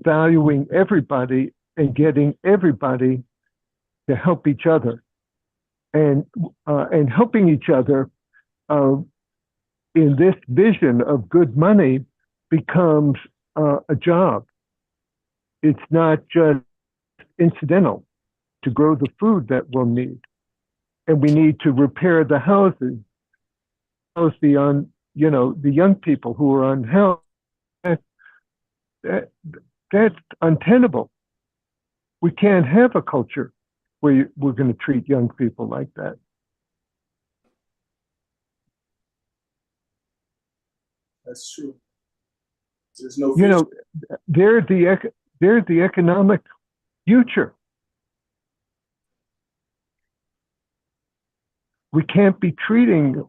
Speaker 6: valuing everybody and getting everybody to help each other, and helping each other in this vision of good money becomes a job. It's not just incidental to grow the food that we'll need, and we need to repair the houses, house the young people who are unhealthy. that's untenable. We can't have a culture where we're going to treat young people like that.
Speaker 1: That's true. There's no
Speaker 6: You
Speaker 1: future.
Speaker 6: know, they're the economic future. We can't be treating,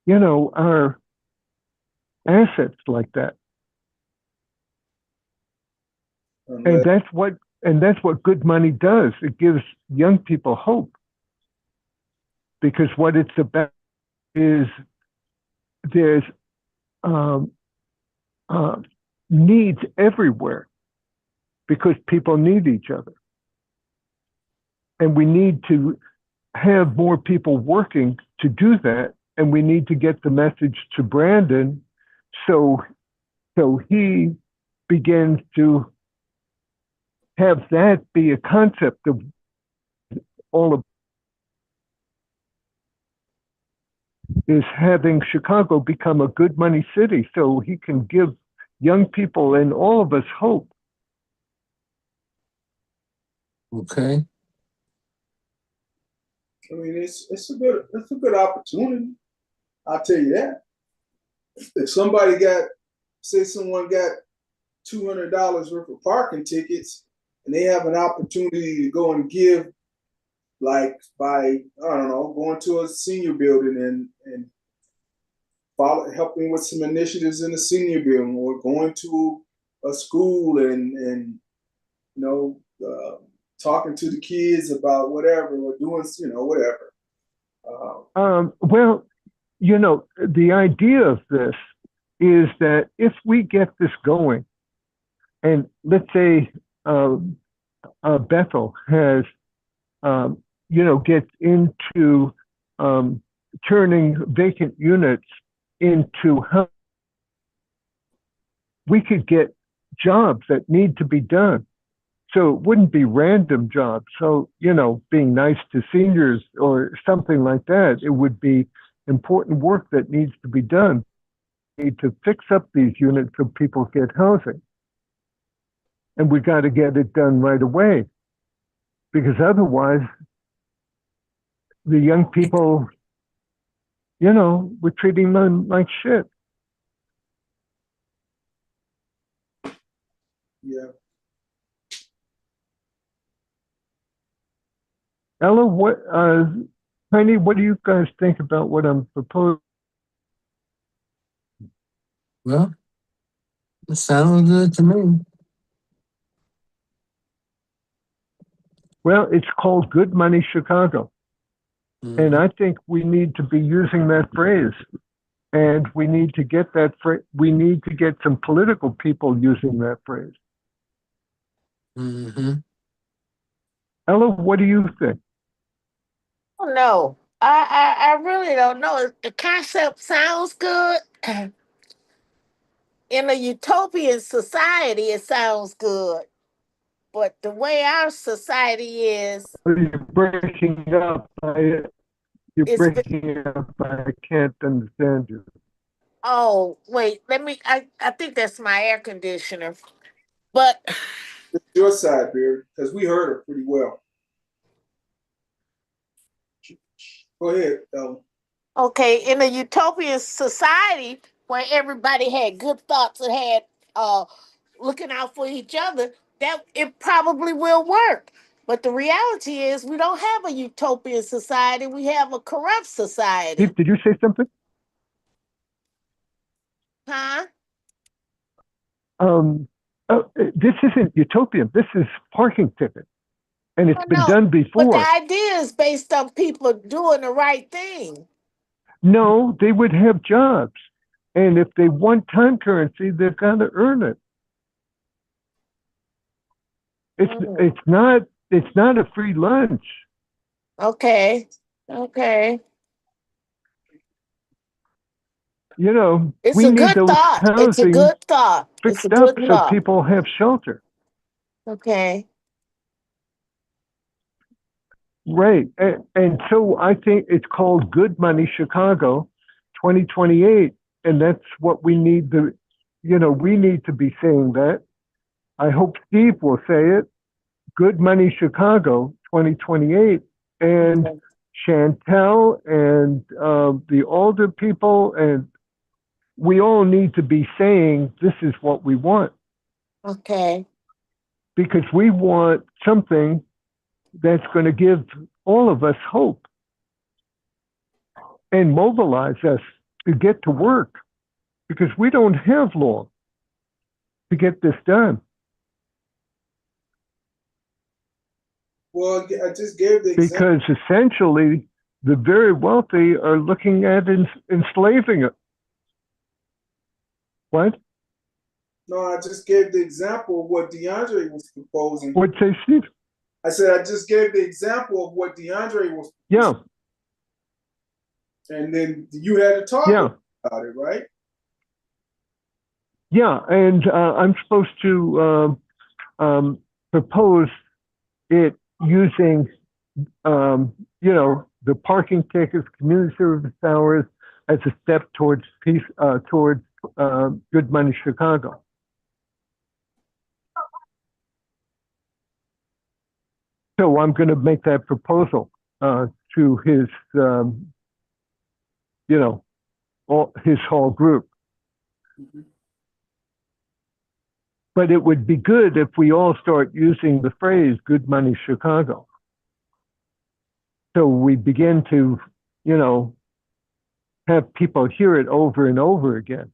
Speaker 6: you know, our assets like that. And that's what good money does. It gives young people hope. Because what it's about is there's needs everywhere because people need each other. And we need to have more people working to do that. And we need to get the message to Brandon so he begins to have that be a concept of all of is having Chicago become a good money city so he can give young people and all of us hope.
Speaker 2: Okay.
Speaker 1: I mean, it's a good opportunity. I'll tell you that. If somebody someone got $200 worth of parking tickets, and they have an opportunity to go and give, like by I don't know, going to a senior building and helping with some initiatives in the senior building, or going to a school and talking to the kids about whatever, or doing whatever.
Speaker 6: Well, you know, the idea of this is that if we get this going, and let's say Bethel has, gets into turning vacant units into homes, we could get jobs that need to be done. So it wouldn't be random jobs. So, you know, being nice to seniors or something like that, it would be important work that needs to be done. We need to fix up these units so people get housing. And we got to get it done right away. Because otherwise, the young people, you know, we're treating them like shit.
Speaker 1: Yeah.
Speaker 6: Ella, Tiny, what do you guys think about what I'm proposing?
Speaker 2: Well, it sounds good to me.
Speaker 6: Well, it's called Good Money Chicago.
Speaker 2: Mhm.
Speaker 6: And I think we need to be using that phrase. And we need to get that phrase, we need to get some political people using that phrase.
Speaker 2: Mm-hmm.
Speaker 6: Ella, what do you think?
Speaker 5: Oh, no, I really don't know. The concept sounds good. In a utopian society, it sounds good. But the way our society is,
Speaker 6: You're breaking up. You're
Speaker 5: it's
Speaker 6: breaking up. I can't understand you.
Speaker 5: oh, wait, I think that's my air conditioner. But
Speaker 1: It's your side, Barry, because we heard her pretty well. Go ahead, Ellen.
Speaker 5: okay, in a utopian society where everybody had good thoughts and had looking out for each other, that it probably will work. But the reality is we don't have a utopian society, we have a corrupt society.
Speaker 6: Steve, did you say something?
Speaker 5: Huh?
Speaker 6: This isn't utopian. This is parking ticket. And it's been
Speaker 5: No,
Speaker 6: done
Speaker 5: but the
Speaker 6: before.
Speaker 5: idea is based on people doing the right thing.
Speaker 6: No, they would have jobs. And if they want time currency, they've got to earn it. It's not a free lunch.
Speaker 5: Okay.
Speaker 6: You know,
Speaker 5: It's
Speaker 6: we
Speaker 5: a
Speaker 6: need
Speaker 5: good
Speaker 6: those
Speaker 5: thought. It's a
Speaker 6: housing
Speaker 5: good thought. It's a
Speaker 6: fixed up
Speaker 5: good
Speaker 6: so
Speaker 5: thought.
Speaker 6: people have shelter.
Speaker 5: Okay.
Speaker 6: Right. And so I think it's called Good Money Chicago 2028. And that's what we need we need to be saying that. I hope Steve will say it, Good Money Chicago 2028, and
Speaker 5: Okay.
Speaker 6: Chantel and the older people, and we all need to be saying this is what we want,
Speaker 5: Okay.
Speaker 6: because we want something that's going to give all of us hope and mobilize us to get to work, because we don't have long to get this done.
Speaker 1: Well, I just gave the example.
Speaker 6: Because essentially, the very wealthy are looking at enslaving it. What?
Speaker 1: No, I just gave the example of what DeAndre was proposing.
Speaker 6: What'd you say, Steve?
Speaker 1: I said I just gave the example of what DeAndre was.
Speaker 6: Yeah,
Speaker 1: And then you had to talk
Speaker 6: yeah,
Speaker 1: about it, right?
Speaker 6: yeah. And I'm supposed to propose it using, the parking tickets, community service hours as a step towards peace, towards Good Money Chicago. So I'm going to make that proposal to his, his whole group.
Speaker 1: Mhm.
Speaker 6: But it would be good if we all start using the phrase Good Money Chicago. So we begin to, have people hear it over and over again.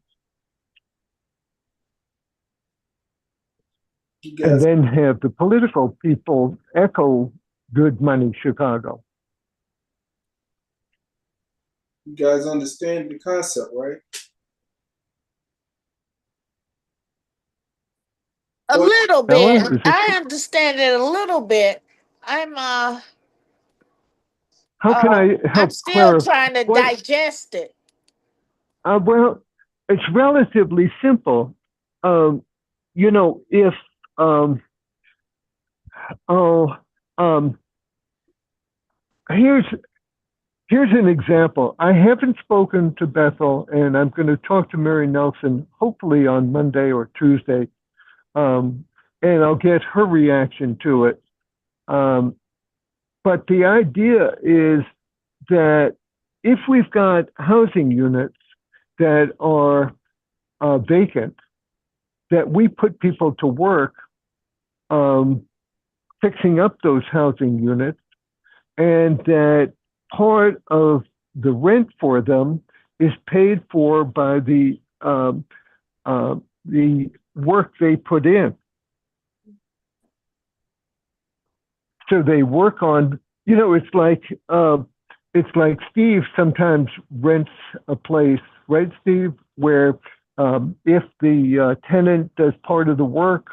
Speaker 1: You
Speaker 6: And
Speaker 1: guys,
Speaker 6: then have the political people echo Good Money Chicago.
Speaker 1: you guys understand the concept, right?
Speaker 5: A
Speaker 1: Well,
Speaker 5: little
Speaker 6: Ella,
Speaker 5: bit.
Speaker 6: is it,
Speaker 5: I understand it a little bit. I'm
Speaker 6: how can I
Speaker 5: I'm
Speaker 6: help
Speaker 5: still
Speaker 6: clarify?
Speaker 5: trying to
Speaker 6: What?
Speaker 5: digest it.
Speaker 6: Well, it's relatively simple. If oh, here's an example. I haven't spoken to Bethel, and I'm going to talk to Mary Nelson hopefully on Monday or Tuesday, and I'll get her reaction to it. But the idea is that if we've got housing units that are vacant, that we put people to work fixing up those housing units, and that part of the rent for them is paid for by the work they put in. So they work on, it's like Steve sometimes rents a place, right, Steve, where if the tenant does part of the work,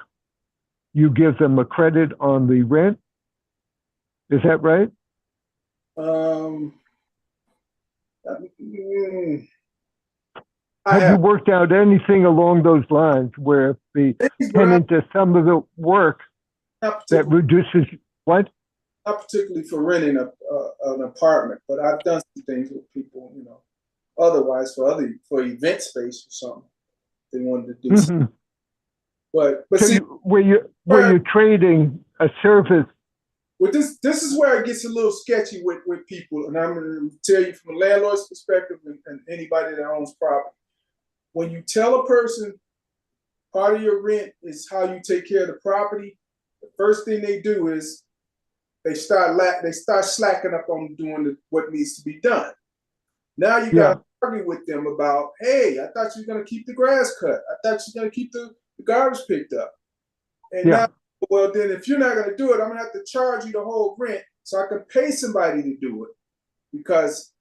Speaker 6: you give them a credit on the rent. Is that right?
Speaker 1: um, mm, I
Speaker 6: Have you
Speaker 1: have
Speaker 6: worked out anything along those lines where if the
Speaker 1: things, but
Speaker 6: tenant does some of the work
Speaker 1: not
Speaker 6: that
Speaker 1: particularly,
Speaker 6: reduces what?
Speaker 1: not particularly for renting an apartment, but I've done some things with people, otherwise for event space or something they wanted to do.
Speaker 6: Mm-hmm.
Speaker 1: But
Speaker 6: So
Speaker 1: see,
Speaker 6: where you're trading a service.
Speaker 1: well, this is where it gets a little sketchy with people, and I'm going to tell you from a landlord's perspective and anybody that owns property. When you tell a person part of your rent is how you take care of the property, the first thing they do is they start slacking up on doing what needs to be done. Now you got
Speaker 6: Yeah,
Speaker 1: to argue with them about, hey, I thought you were going to keep the grass cut. I thought you were going to keep the garbage picked up. And
Speaker 6: yeah.
Speaker 1: now, well, then if you're not going to do it, I'm going to have to charge you the whole rent so I can pay somebody to do it, because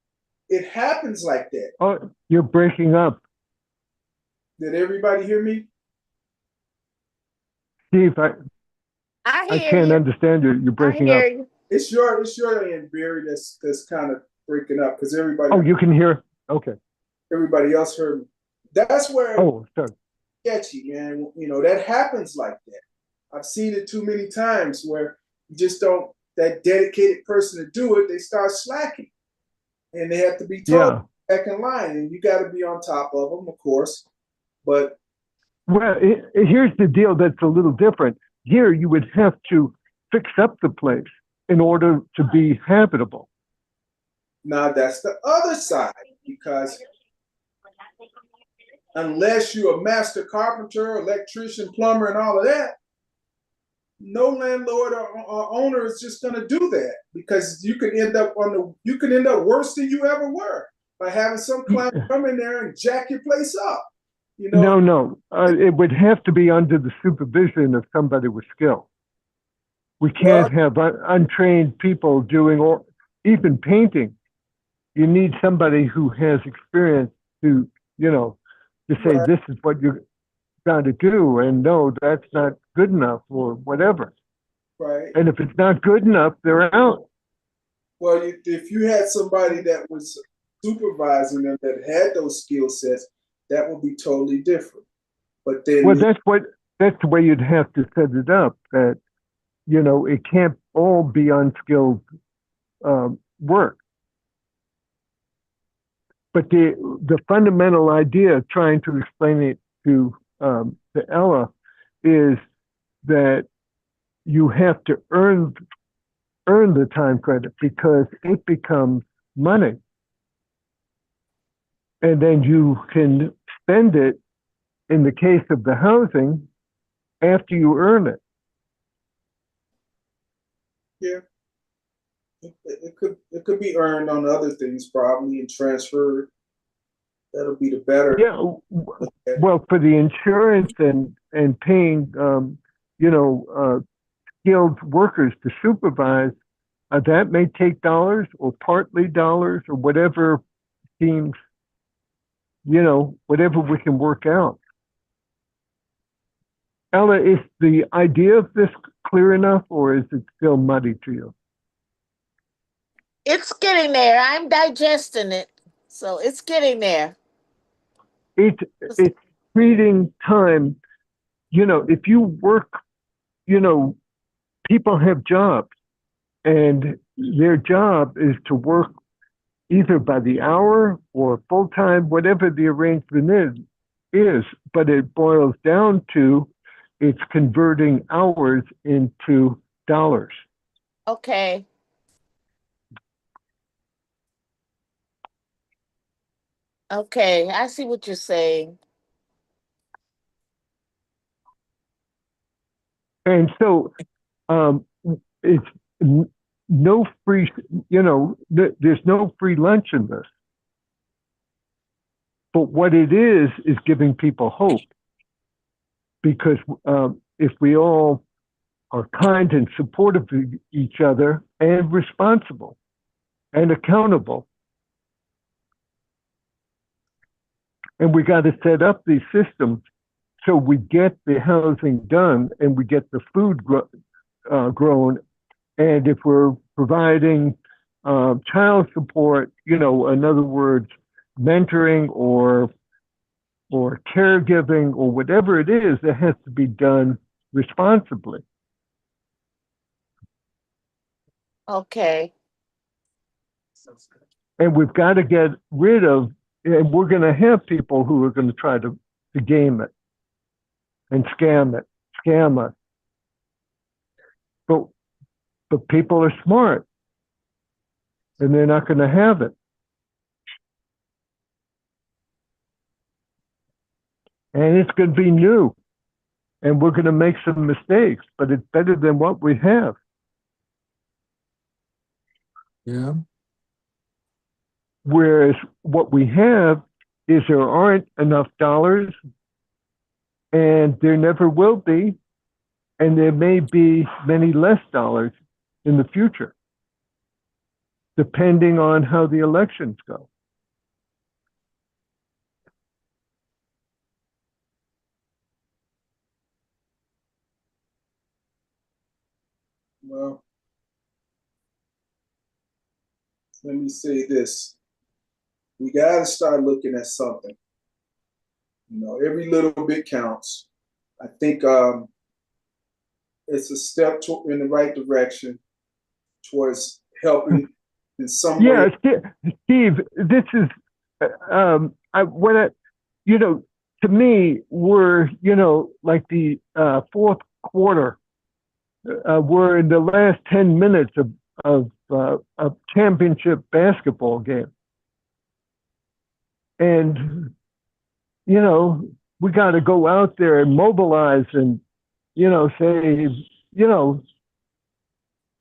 Speaker 1: it happens like that.
Speaker 6: Oh, you're breaking up.
Speaker 1: Did everybody hear me?
Speaker 6: Steve,
Speaker 5: I
Speaker 6: I
Speaker 5: hear
Speaker 6: can't
Speaker 5: you.
Speaker 6: understand you. You're
Speaker 5: I
Speaker 6: breaking
Speaker 5: hear
Speaker 6: up.
Speaker 5: you.
Speaker 1: It's your end, Barry, that's kind of breaking up because
Speaker 6: Oh, you can hear? Okay.
Speaker 1: everybody else heard me. That's where
Speaker 6: Oh, sorry.
Speaker 1: it's sketchy, man. That happens like that. I've seen it too many times where you just don't, that dedicated person to do it, they start slacking. And they have to be told
Speaker 6: Yeah.
Speaker 1: back in line. And you got to be on top of them, of course. But
Speaker 6: Well, here's the deal that's a little different. Here, you would have to fix up the place in order to be habitable.
Speaker 1: Now that's the other side, because unless you're a master carpenter, electrician, plumber, and all of that, no landlord or owner is just going to do that, because you can end up worse than you ever were by having some clown come in there and jack your place up. You know?
Speaker 6: No. It would have to be under the supervision of somebody with skill. We can't have untrained people doing even painting. You need somebody who has experience to say this is what you got to do, and no, that's not good enough, or whatever.
Speaker 1: Right.
Speaker 6: And if it's not good enough, they're out.
Speaker 1: Well, if you had somebody that was supervising them that had those skill sets, that would be totally different. But then,
Speaker 6: well, that's the way you'd have to set it up. That it can't all be unskilled work. But the fundamental idea of trying to explain it to Ella is that you have to earn the time credit, because it becomes money. And then you can spend it, in the case of the housing, after you earn it.
Speaker 1: Yeah. It could be earned on other things probably and transferred. That'll be the better.
Speaker 6: Yeah. Well, for the insurance and paying skilled workers to supervise, that may take dollars or partly dollars or whatever seems, whatever we can work out. Ella, is the idea of this clear enough, or is it still muddy to you?
Speaker 5: It's getting there. I'm digesting it. So it's getting there.
Speaker 6: It's treating time. If you work, people have jobs, and their job is to work either by the hour or full-time, whatever the arrangement is. But it boils down to it's converting hours into dollars.
Speaker 5: Okay. Okay, I see what you're saying.
Speaker 6: And so it's no free, there's no free lunch in this. But what it is giving people hope. Because if we all are kind and supportive of each other and responsible and accountable, and we got to set up these systems so we get the housing done and we get the food grown. And if we're providing child support, in other words, mentoring or caregiving or whatever it is, that has to be done responsibly.
Speaker 5: Okay.
Speaker 6: And we've got to get rid of, and we're going to have people who are going to try to game it and scam us. But people are smart, and they're not going to have it. And it's going to be new, and we're going to make some mistakes, but it's better than what we have.
Speaker 2: Yeah.
Speaker 6: Whereas what we have is there aren't enough dollars, and there never will be, and there may be many less dollars in the future, depending on how the elections go.
Speaker 1: Well, let me say this. We got to start looking at something. Every little bit counts. I think it's a step in the right direction towards helping in some way.
Speaker 6: Yeah, Steve, this is to me, we're, like the fourth quarter. We're in the last 10 minutes of a championship basketball game. And, we got to go out there and mobilize and, say,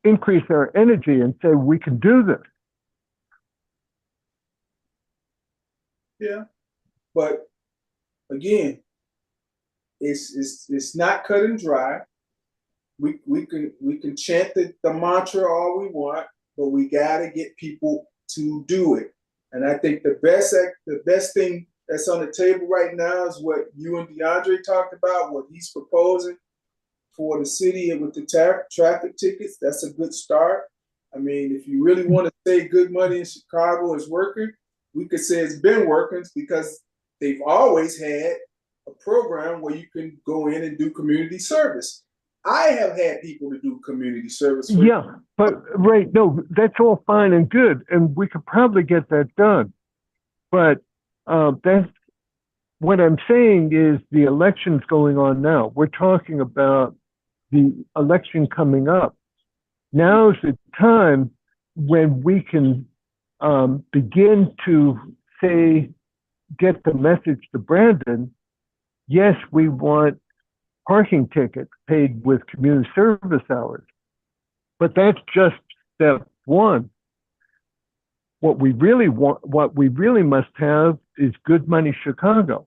Speaker 6: increase our energy and say, we can do this.
Speaker 1: Yeah. But again, it's not cut and dry. We can chant the mantra all we want, but we gotta get people to do it. And I think the best thing that's on the table right now is what you and DeAndre talked about, what he's proposing for the city and with the traffic tickets. That's a good start. I mean, if you really want to say good money in Chicago is working, we could say it's been working because they've always had a program where you can go in and do community service. I have had people to do community service.
Speaker 6: Yeah, but no, that's all fine and good, and we could probably get that done. But that's what I'm saying is the election's going on now. We're talking about the election coming up. Now's the time when we can begin to get the message to Brandon. Yes, we want parking tickets paid with community service hours. But that's just step one. What we really must have is Good Money Chicago,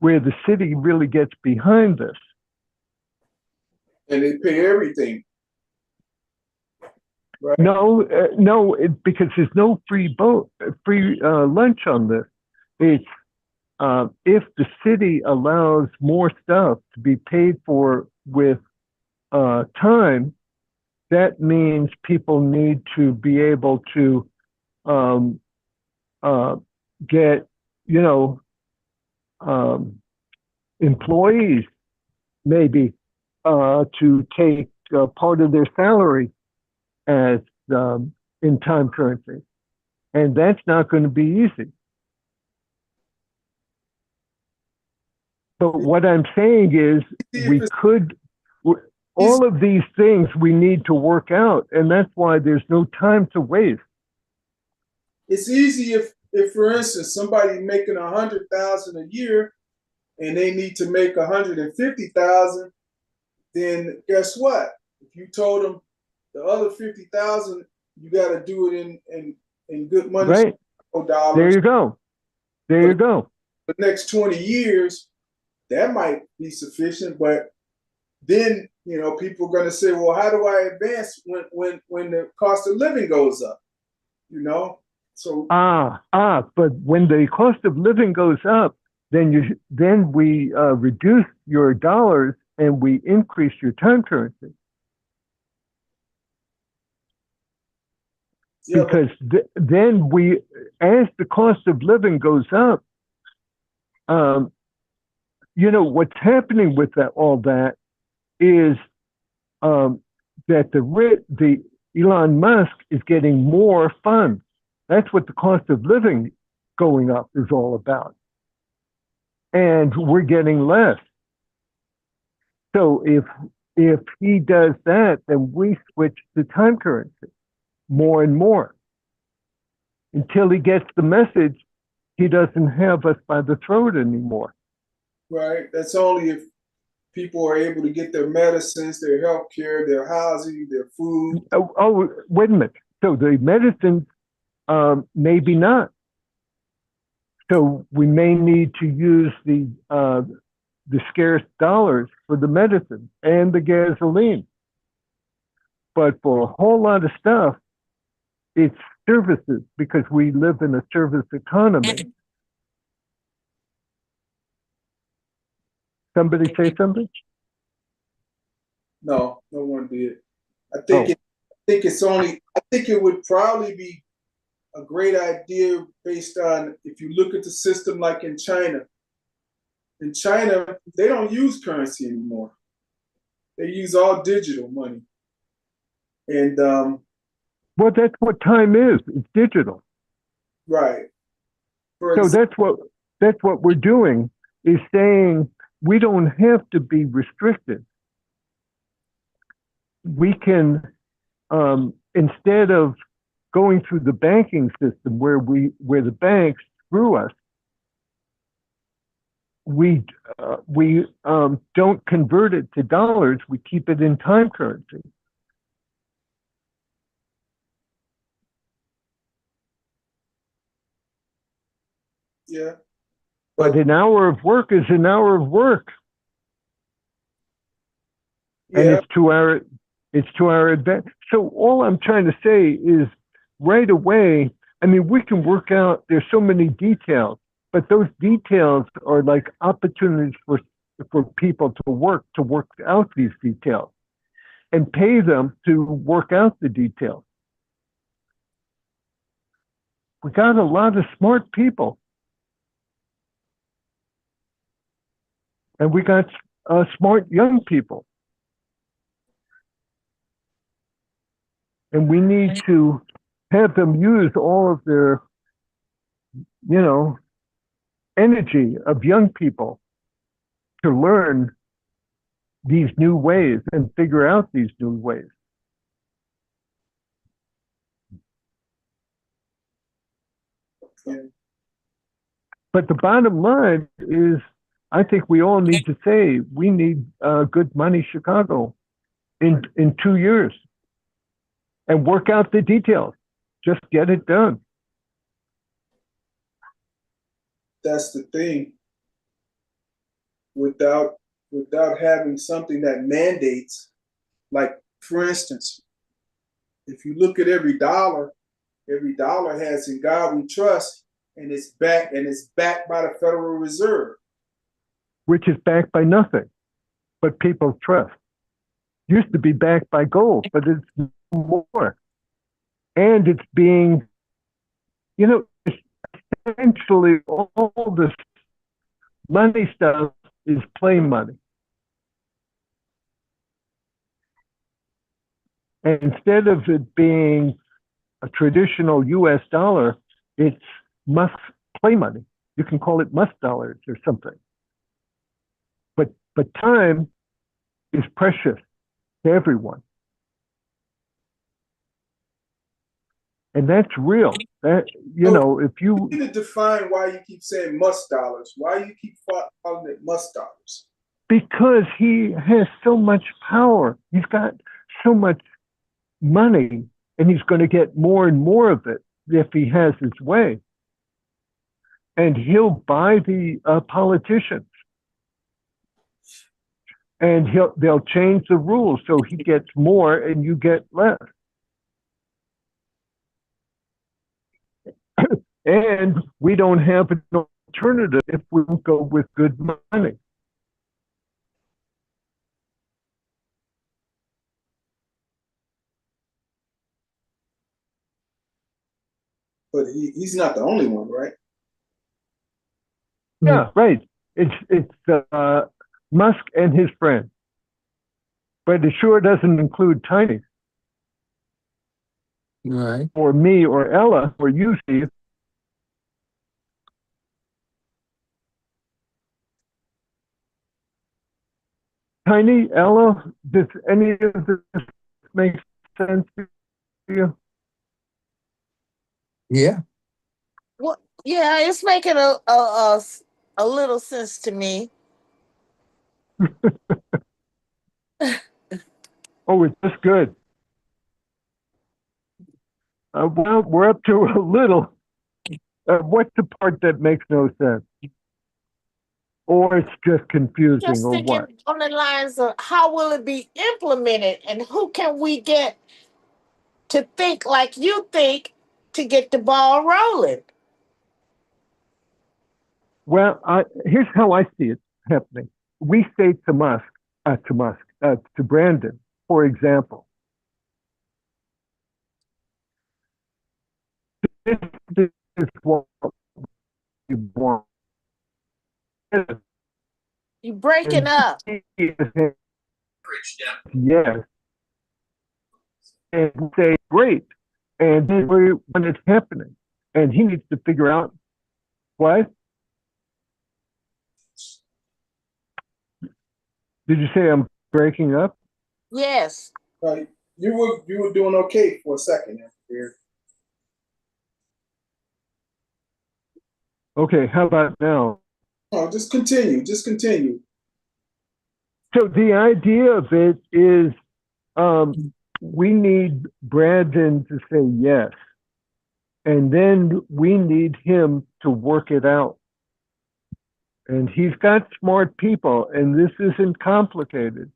Speaker 6: where the city really gets behind this.
Speaker 1: And they pay everything. Right?
Speaker 6: No, because there's no free lunch on this. It's if the city allows more stuff to be paid for with time, that means people need to be able to get, employees maybe to take part of their salary as in time currency. And that's not going to be easy. But what I'm saying is all of these things we need to work out, and that's why there's no time to waste.
Speaker 1: It's easy if for instance, somebody making $100,000 a year and they need to make $150,000, then guess what? If you told them the other $50,000, you got to do it in good money.
Speaker 6: Right.
Speaker 1: Dollars.
Speaker 6: There you go. There you go.
Speaker 1: The next 20 years, that might be sufficient, but then people are going to say, well, how do I advance when the cost of living goes up? So
Speaker 6: but when the cost of living goes up, then we reduce your dollars and we increase your time currency. Yeah, because then as the cost of living goes up, what's happening with all that is that the Elon Musk is getting more funds. That's what the cost of living going up is all about. And we're getting less. So if he does that, then we switch to time currency more and more until he gets the message he doesn't have us by the throat anymore.
Speaker 1: Right. That's only if people are able to get their medicines, their health care, their housing, their food.
Speaker 6: Oh, wait a minute. So the medicines, maybe not. So we may need to use the scarce dollars for the medicine and the gasoline. But for a whole lot of stuff, it's services because we live in a service economy. Somebody say something?
Speaker 1: No, no one did. I think it would probably be a great idea based on if you look at the system like in China. In China, they don't use currency anymore. They use all digital money. And
Speaker 6: well, that's what time is. It's digital.
Speaker 1: Right.
Speaker 6: So that's what That's what we're doing, is saying we don't have to be restricted. We can, instead of going through the banking system where the banks screw us, we don't convert it to dollars. We keep it in time currency.
Speaker 1: Yeah.
Speaker 6: But an hour of work is an hour of work, and
Speaker 1: Yeah.
Speaker 6: it's to our advantage. So all I'm trying to say is, right away, I mean, we can work out. There's so many details, but those details are like opportunities for people to work out these details, and pay them to work out the details. We got a lot of smart people, and we got smart young people, and we need to have them use all of their, energy of young people to learn these new ways and figure out these new ways.
Speaker 1: Yeah.
Speaker 6: But the bottom line is, I think we all need to say we need Good Money Chicago in 2 years, and work out the details. Just get it done.
Speaker 1: That's the thing. Without having something that mandates, like for instance, if you look at every dollar has "In God We Trust," and it's backed by the Federal Reserve,
Speaker 6: which is backed by nothing but people's trust. Used to be backed by gold, but it's more. And it's being, essentially all this money stuff is play money. And instead of it being a traditional US dollar, it's Musk play money. You can call it Musk dollars or something. But time is precious to everyone. And that's real. That, if you
Speaker 1: need to define why you keep saying Musk dollars. Why you keep calling it Musk dollars?
Speaker 6: Because he has so much power. He's got so much money, and he's going to get more and more of it if he has his way. And he'll buy the politicians, and they'll change the rules so he gets more and you get less. And we don't have an alternative if we don't go with good money.
Speaker 1: But he's not the only one, right?
Speaker 6: Yeah, right. It's Musk and his friend, but it sure doesn't include Tiny,
Speaker 2: Right.
Speaker 6: or me, or Ella, or you, Steve. Tiny, Ella, does any of this make sense to you?
Speaker 2: Yeah.
Speaker 5: Well, yeah, it's making a little sense to me.
Speaker 6: Oh, it's just good. Well, we're up to a little. What's the part that makes no sense? Or it's just confusing,
Speaker 5: Just
Speaker 6: or
Speaker 5: thinking
Speaker 6: what?
Speaker 5: on the lines of how will it be implemented, and who can we get to think like you think to get the ball rolling?
Speaker 6: Well, here's how I see it happening. We say to Brandon, for example, this is what we want.
Speaker 5: You breaking up.
Speaker 6: Yes. And we say, great. And then when it's happening, and he needs to figure out what? Did you say I'm breaking up?
Speaker 5: Yes.
Speaker 1: You were doing okay for a second there.
Speaker 6: Okay, how about now?
Speaker 1: Oh, just continue. Just continue.
Speaker 6: So the idea of it is we need Brandon to say yes. And then we need him to work it out. And he's got smart people, and this isn't complicated.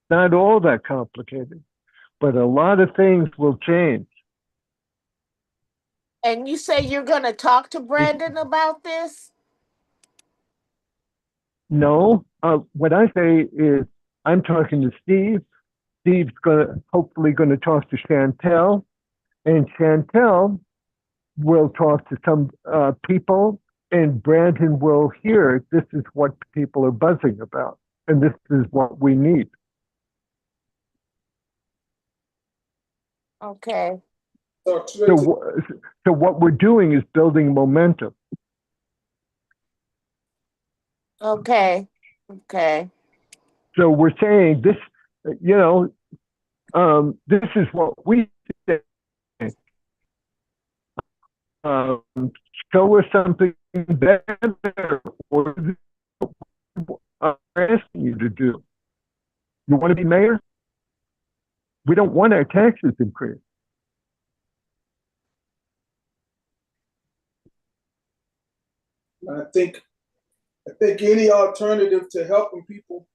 Speaker 6: Not all that complicated, but a lot of things will change.
Speaker 5: And you say you're going to talk to Brandon about this?
Speaker 6: No, what I say is I'm talking to Steve. Steve's hopefully going to talk to Chantel, and Chantel will talk to some people, and Brandon will hear this is what people are buzzing about, and this is what we need.
Speaker 5: Okay.
Speaker 6: So what we're doing is building momentum.
Speaker 5: Okay. Okay.
Speaker 6: So we're saying this, this is what we think. Show us something better, or I'm asking you to do. You want to be mayor? We don't want our taxes increased.
Speaker 1: I think any alternative to helping people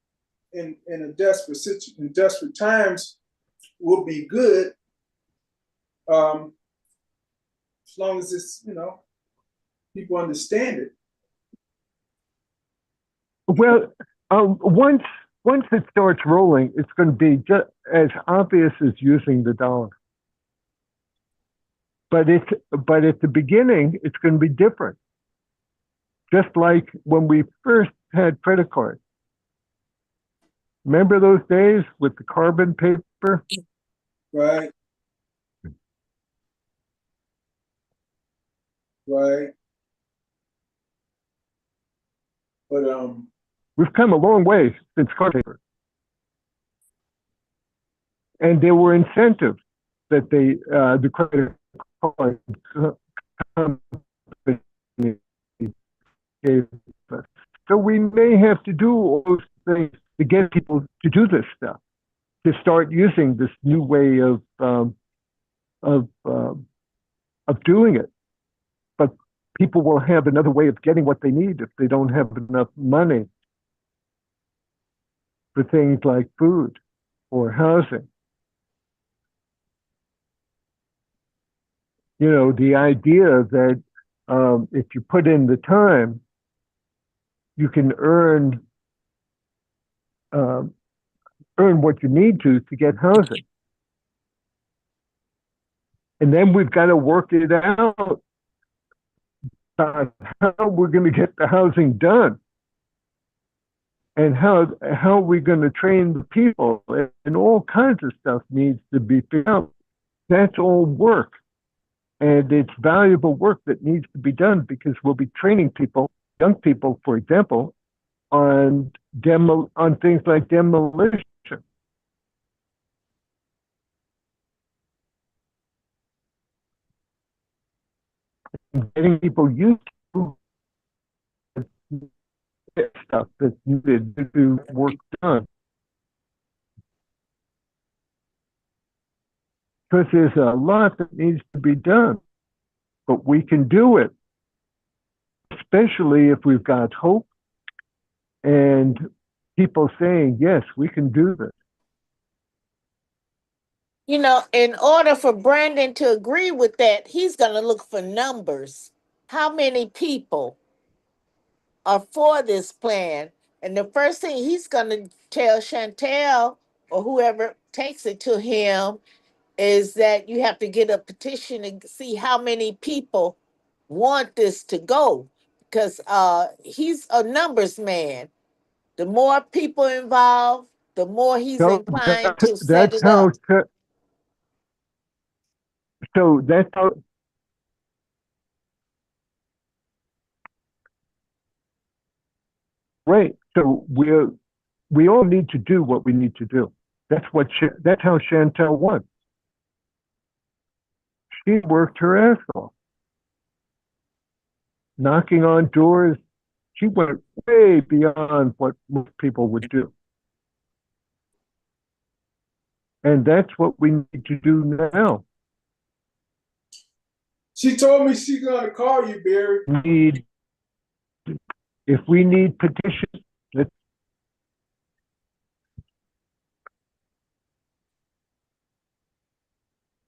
Speaker 1: in a desperate times will be good. As long as it's, people understand it.
Speaker 6: Well, once it starts rolling, it's going to be just as obvious as using the dollar. But at the beginning, it's going to be different. Just like when we first had credit cards. Remember those days with the carbon paper?
Speaker 1: Right. Right. But
Speaker 6: we've come a long way since carbon paper. And there were incentives that the credit card company gave us. So we may have to do all those things to get people to do this stuff, to start using this new way of doing it. But people will have another way of getting what they need if they don't have enough money for things like food or housing. The idea that if you put in the time, you can earn what you need to get housing. And then we've got to work it out about how we're going to get the housing done. And how are we going to train the people? And all kinds of stuff needs to be figured out. That's all work. And it's valuable work that needs to be done because we'll be training people, young people, for example, on things like demolition. And getting people used to stuff that's needed to do work done. Because there's a lot that needs to be done, but we can do it, especially if we've got hope and people saying, yes, we can do this.
Speaker 5: In order for Brandon to agree with that, he's going to look for numbers. How many people are for this plan? And the first thing he's going to tell Chantel or whoever takes it to him is that you have to get a petition and see how many people want this to go, because he's a numbers man. The more people involved, the more he's inclined to set it up.
Speaker 6: So that's how. Right. So we all need to do what we need to do. That's how Chantel won. She worked her ass off, knocking on doors. She went way beyond what most people would do. And that's what we need to do now.
Speaker 1: She told me she's gonna call you, Barry.
Speaker 6: If we need petitions,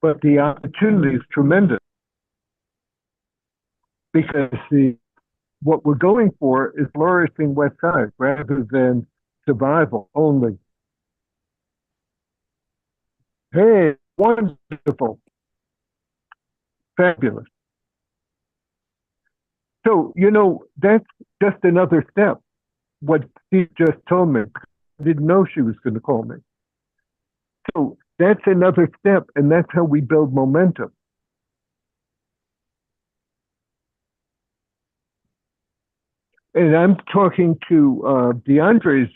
Speaker 6: but the opportunity is tremendous, because what we're going for is flourishing West Side rather than survival only. Hey, wonderful, fabulous. So, that's just another step. What Steve just told me, I didn't know she was going to call me. So that's another step, and that's how we build momentum. And I'm talking to DeAndre's,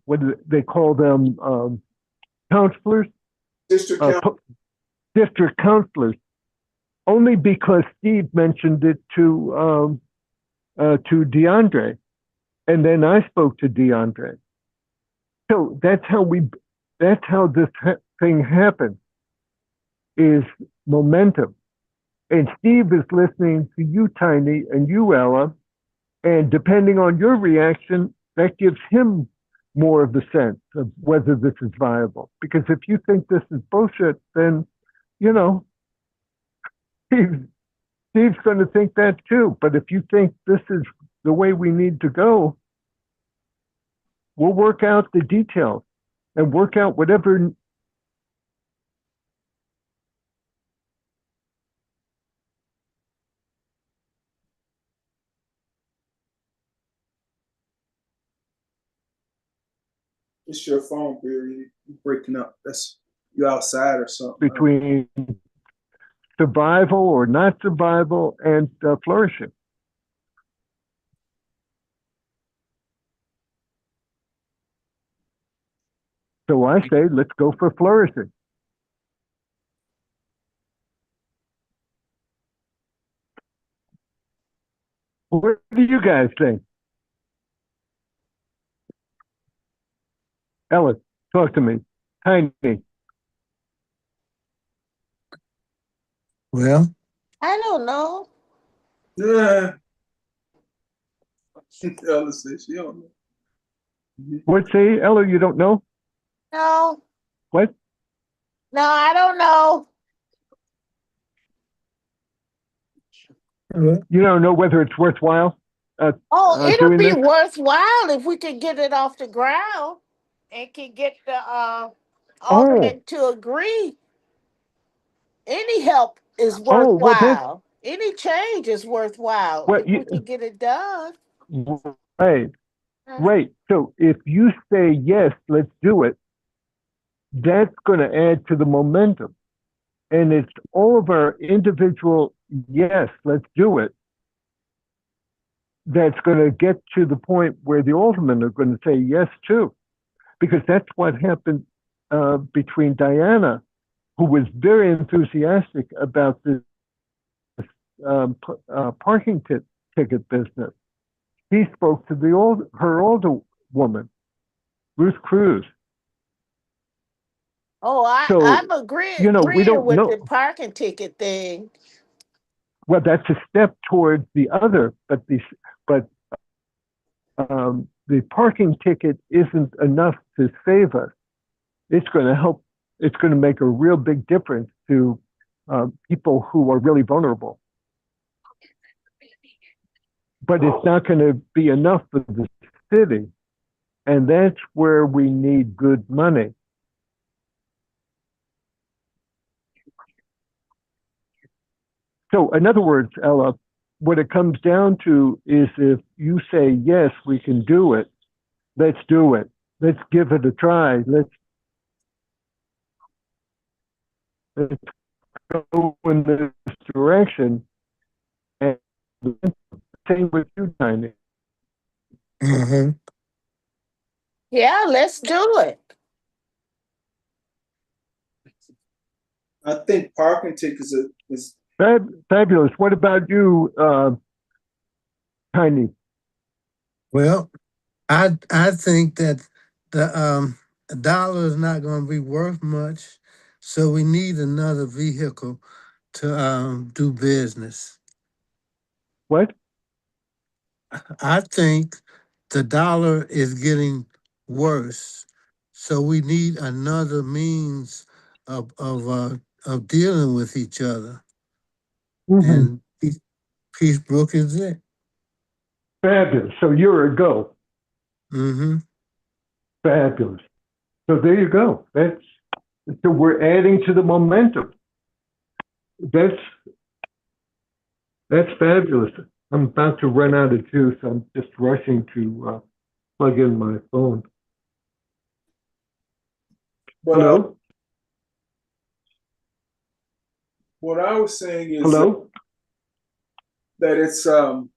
Speaker 6: what do they call them, counselors?
Speaker 1: District
Speaker 6: district counselors, only because Steve mentioned it to DeAndre, and then I spoke to DeAndre. So that's how this thing happens, is momentum. And Steve is listening to you, Tiny, and you, Ella, and depending on your reaction, that gives him more of the sense of whether this is viable. Because if you think this is bullshit, then, Steve's going to think that too. But if you think this is the way we need to go, we'll work out the details and work out whatever.
Speaker 1: It's your phone, Barry. You're breaking up. You outside or something.
Speaker 6: Between survival or not survival and flourishing. So I say, let's go for flourishing. What do you guys think? Ella, talk to me. Tiny.
Speaker 2: Well,
Speaker 5: I don't know.
Speaker 1: Yeah. Ella said she don't know.
Speaker 6: What say, Ella? You don't know?
Speaker 5: No.
Speaker 6: What?
Speaker 5: No, I don't know.
Speaker 6: You don't know whether it's worthwhile?
Speaker 5: It'll
Speaker 6: doing
Speaker 5: be
Speaker 6: this?
Speaker 5: worthwhile if we can get it off the ground and can get the alderman to agree. Any help is worthwhile. Any change is worthwhile if we can get it done.
Speaker 6: Right. So if you say yes, let's do it, that's going to add to the momentum. And it's all of our individual yes, let's do it, that's going to get to the point where the aldermen are going to say yes too. Because that's what happened between Diana, who was very enthusiastic about this parking ticket business. He spoke to her older woman, Ruth Cruz.
Speaker 5: I'm agreeing with the parking ticket thing.
Speaker 6: Well, that's a step towards the other, but the parking ticket isn't enough to save us. It's going to help. It's going to make a real big difference to people who are really vulnerable. But it's not going to be enough for the city. And that's where we need good money. So in other words, Ella, what it comes down to is if you say, yes, we can do it, let's do it. Let's give it a try. Let's go in this direction. And same with you, Tiny.
Speaker 2: Mm-hmm.
Speaker 5: Yeah, let's do it.
Speaker 1: I think parking tickets is
Speaker 6: Fabulous. What about you, Tiny?
Speaker 2: Well, I think that the dollar is not going to be worth much, so we need another vehicle to do business.
Speaker 6: What?
Speaker 2: I think the dollar is getting worse, so we need another means of dealing with each other.
Speaker 6: Mm-hmm.
Speaker 2: And Peacebrook is it.
Speaker 6: Fabulous. So you're a go.
Speaker 2: Mm-hmm.
Speaker 6: Fabulous. So there you go. So we're adding to the momentum. That's fabulous. I'm about to run out of juice. I'm just rushing to plug in my phone.
Speaker 1: but
Speaker 6: Hello?
Speaker 1: what I was saying is
Speaker 6: Hello?
Speaker 1: that it's the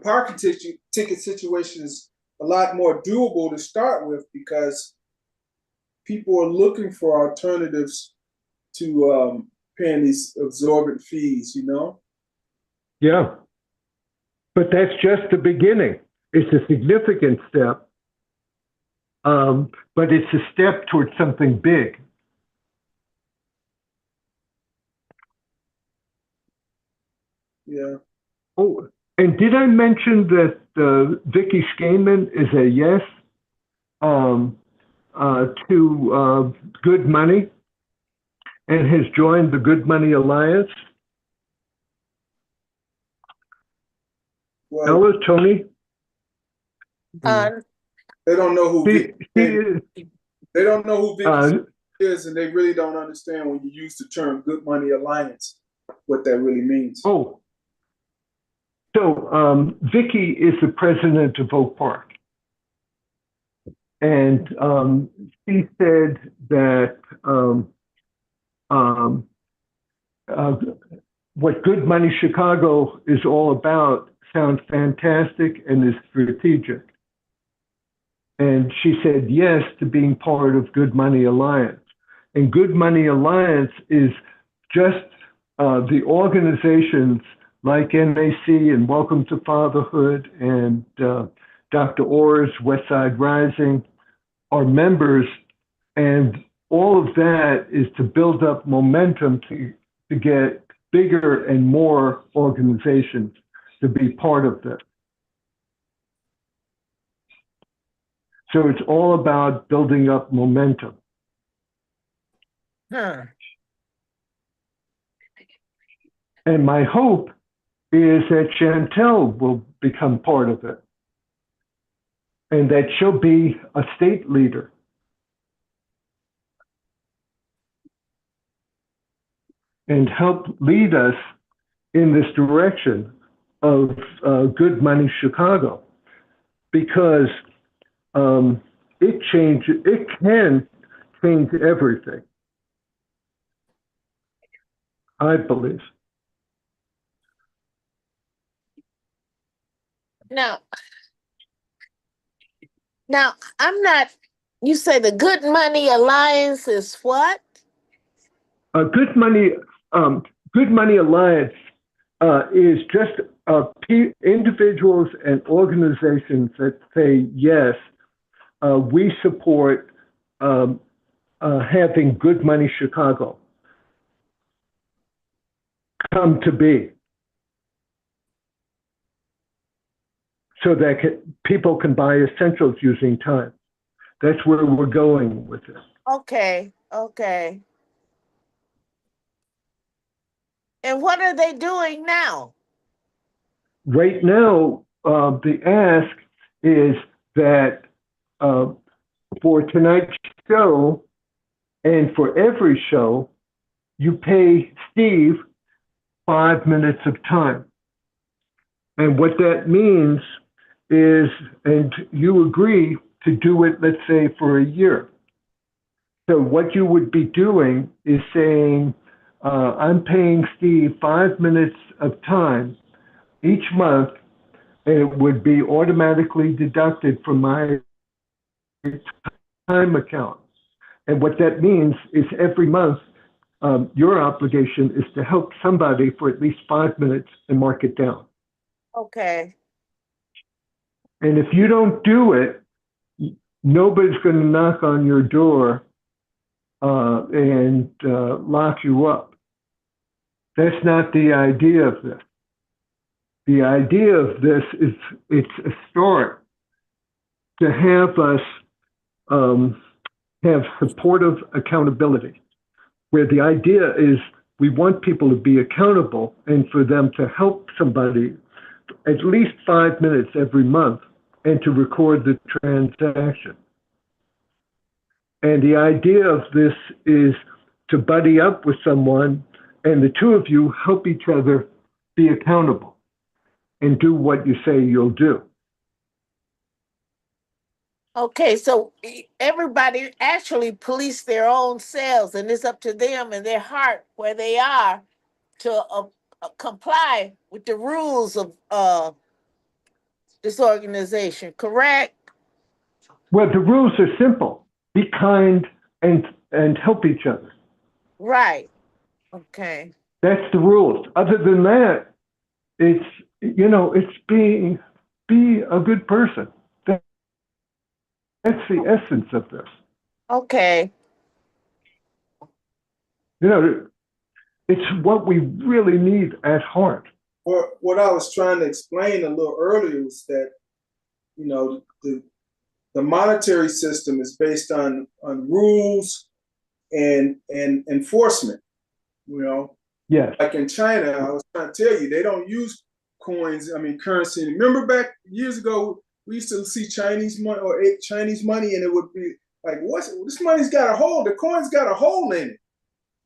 Speaker 1: parking ticket situation is a lot more doable to start with because people are looking for alternatives to paying these exorbitant fees, you know?
Speaker 6: Yeah. But that's just the beginning. It's a significant step, but it's a step towards something big.
Speaker 1: Yeah.
Speaker 6: Oh, and did I mention that Vicky Skaman is a yes to Good Money and has joined the Good Money Alliance?
Speaker 1: Well,
Speaker 6: Hello, Tony.
Speaker 5: Uh,
Speaker 1: they don't know who
Speaker 6: She
Speaker 1: Vicky
Speaker 6: is,
Speaker 1: they don't know who Vicky
Speaker 6: uh,
Speaker 1: is, and they really don't understand when you use the term Good Money Alliance what that really means.
Speaker 6: oh, so Vicky is the president of Oak Park. And she said that what Good Money Chicago is all about sounds fantastic and is strategic. And she said yes to being part of Good Money Alliance. And Good Money Alliance is just the organizations like NAC and Welcome to Fatherhood and Dr. Orr's Westside Rising are members, and all of that is to build up momentum to get bigger and more organizations to be part of this. So it's all about building up momentum.
Speaker 5: huh.
Speaker 6: And my hope is that Chantel will become part of it and that she'll be a state leader. And help lead us in this direction of Good Money Chicago, because it can change everything, I believe.
Speaker 5: Now, I'm not. You say the Good Money Alliance is what?
Speaker 6: Good Money Alliance is just individuals and organizations that say yes, we support having Good Money Chicago come to be, so that people can buy essentials using time. That's where we're going with it.
Speaker 5: Okay. And what are they doing now?
Speaker 6: Right now, the ask is that for tonight's show and for every show, you pay Steve 5 minutes of time. And what that means is, and you agree to do it, let's say, for a year. So what you would be doing is saying, I'm paying Steve 5 minutes of time each month and it would be automatically deducted from my time account. And what that means is every month, your obligation is to help somebody for at least 5 minutes and mark it down.
Speaker 5: Okay.
Speaker 6: And if you don't do it, nobody's going to knock on your door and lock you up. That's not the idea of this. The idea of this is it's a start to have us have supportive accountability, where the idea is we want people to be accountable and for them to help somebody at least 5 minutes every month and to record the transaction. And the idea of this is to buddy up with someone and the two of you help each other be accountable and do what you say you'll do.
Speaker 5: Okay, so everybody actually police their own selves, and it's up to them and their heart where they are to comply with the rules of this organization, correct?
Speaker 6: Well, the rules are simple. Be kind and help each other.
Speaker 5: Right. Okay.
Speaker 6: That's the rules. Other than that, it's, you know, it's be a good person. That's the essence of this.
Speaker 5: Okay.
Speaker 6: You know, it's what we really need at heart.
Speaker 1: Or what I was trying to explain a little earlier was that, you know, the monetary system is based on rules and enforcement. You know,
Speaker 6: Yes.
Speaker 1: like in China, I was trying to tell you, they don't use coins. I mean, currency. Remember back years ago, we used to see Chinese money or Chinese money, and it would be like, "What's this money's got a hole? The coin's got a hole in it."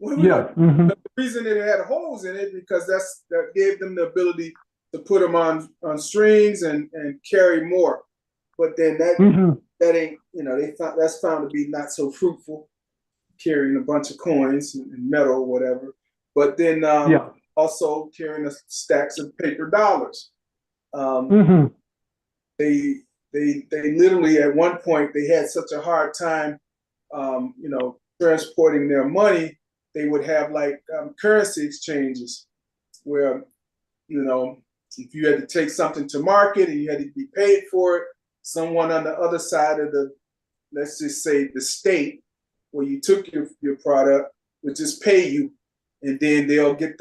Speaker 6: Yeah. Mm-hmm.
Speaker 1: The reason it had holes in it because that gave them the ability to put them on strings and carry more. But then that ain't, you know, that's found to be not so fruitful, carrying a bunch of coins and metal or whatever. But then also carrying stacks of paper dollars. They literally at one point they had such a hard time, you know, transporting their money. They would have like currency exchanges where, you know, if you had to take something to market and you had to be paid for it, someone on the other side of the, let's just say the state where you took your product would just pay you, and then they'll get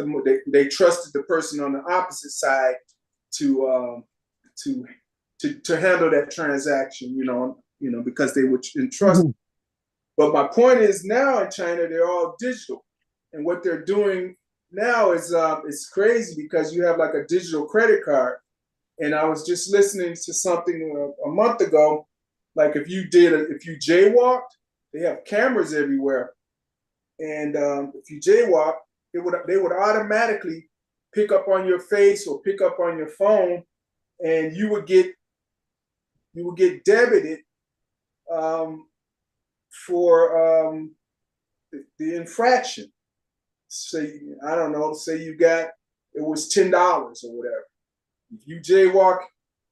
Speaker 1: they trusted the person on the opposite side to handle that transaction, you know, because they would entrust. But my point is now in China, they're all digital. And what they're doing now is it's crazy because you have like a digital credit card. And I was just listening to something a month ago, like if you jaywalked, they have cameras everywhere. And if you jaywalk, they would automatically pick up on your face or pick up on your phone, and you would get debited for the infraction. Say, I don't know, say it was $10 or whatever. If you jaywalk,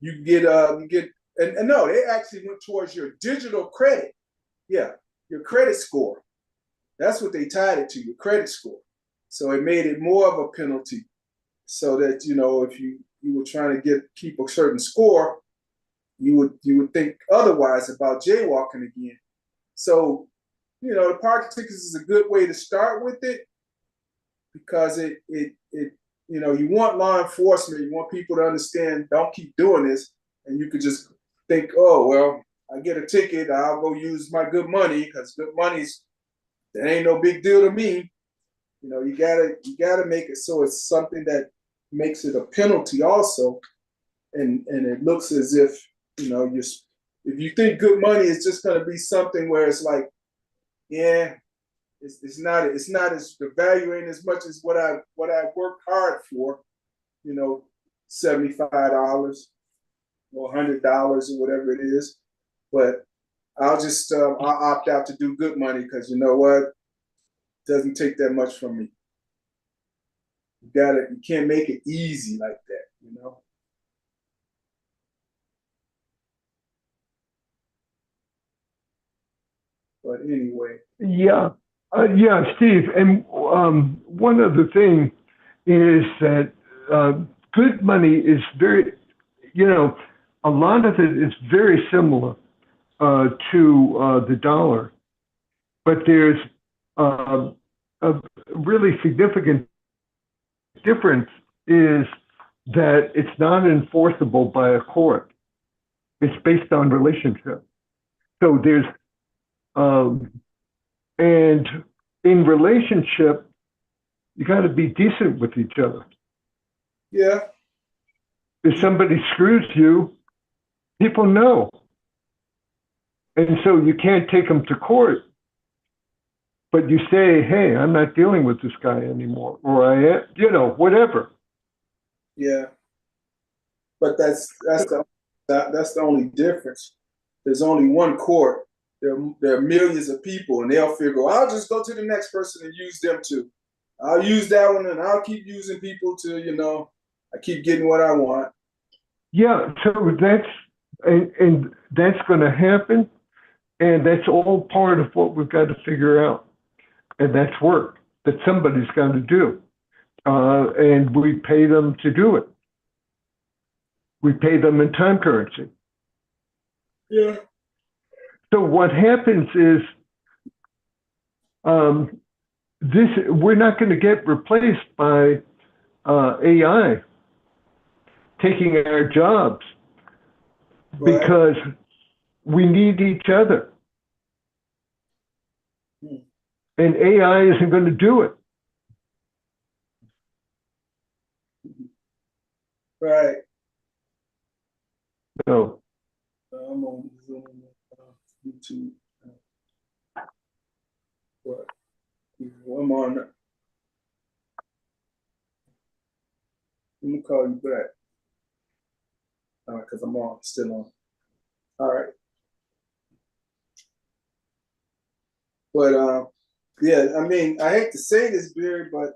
Speaker 1: you get and no, they actually went towards your digital credit. Yeah, your credit score. That's what they tied it to, your credit score. So it made it more of a penalty, so that, you know, if you were trying to keep a certain score, you would think otherwise about jaywalking again. So, you know, the parking tickets is a good way to start with it, because it you know, you want law enforcement, you want people to understand, don't keep doing this, and you could just think, oh well, I get a ticket, I'll go use my good money because good money's, that ain't no big deal to me. You know, you gotta make it so it's something that makes it a penalty also, and it looks as if, you know, if you think good money is just going to be something where it's like, yeah, it's not as the value ain't as much as what I worked hard for, you know, $75 or $100 or whatever it is, but I'll opt out to do good money because, you know what, it doesn't take that much from me. You can't make it easy like that, you know. But anyway,
Speaker 6: Yeah, yeah, Steve. And one other thing is that good money is very, you know, a lot of it is very similar to the dollar, but there's a really significant difference is that it's not enforceable by a court. It's based on relationship. So there's, and in relationship, you got to be decent with each other.
Speaker 1: yeah,
Speaker 6: If somebody screws you, people know. And so you can't take them to court, but you say, hey, I'm not dealing with this guy anymore, or I am, you know, whatever.
Speaker 1: yeah. But that's the only difference. There's only one court. There are millions of people, and they'll figure, I'll just go to the next person and use them too. I'll use that one, and I'll keep using people to, I keep getting what I want.
Speaker 6: Yeah, so that's, and that's going to happen, and that's all part of what we've got to figure out. And that's work that somebody's got to do. And we pay them to do it. We pay them in time currency.
Speaker 1: Yeah.
Speaker 6: So what happens is we're not going to get replaced by AI taking our jobs
Speaker 1: Right.
Speaker 6: because we need each other. And AI isn't going to do it.
Speaker 1: Right.
Speaker 6: So,
Speaker 1: I'm on Zoom, YouTube. What? I'm on. Let me call you back. Because I'm still on. All right. But yeah, I mean, I hate to say this, Barry, but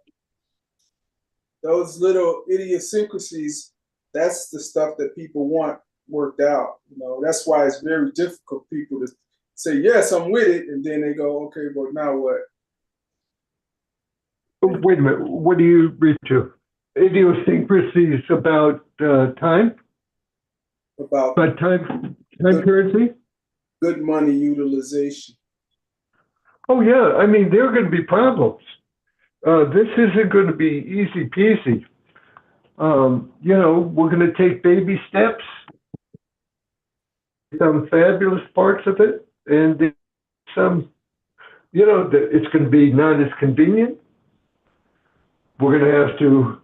Speaker 1: those little idiosyncrasies, that's the stuff that people want worked out. That's why it's very difficult for people to say, yes, I'm with it, and then they go, okay, but now what?
Speaker 6: wait a minute, what do you read to? Idiosyncrasies about time?
Speaker 1: About
Speaker 6: time currency?
Speaker 1: good money utilization.
Speaker 6: Oh, yeah. I mean, there are going to be problems. This isn't going to be easy peasy. We're going to take baby steps, some fabulous parts of it, and some, it's going to be not as convenient. We're going to have to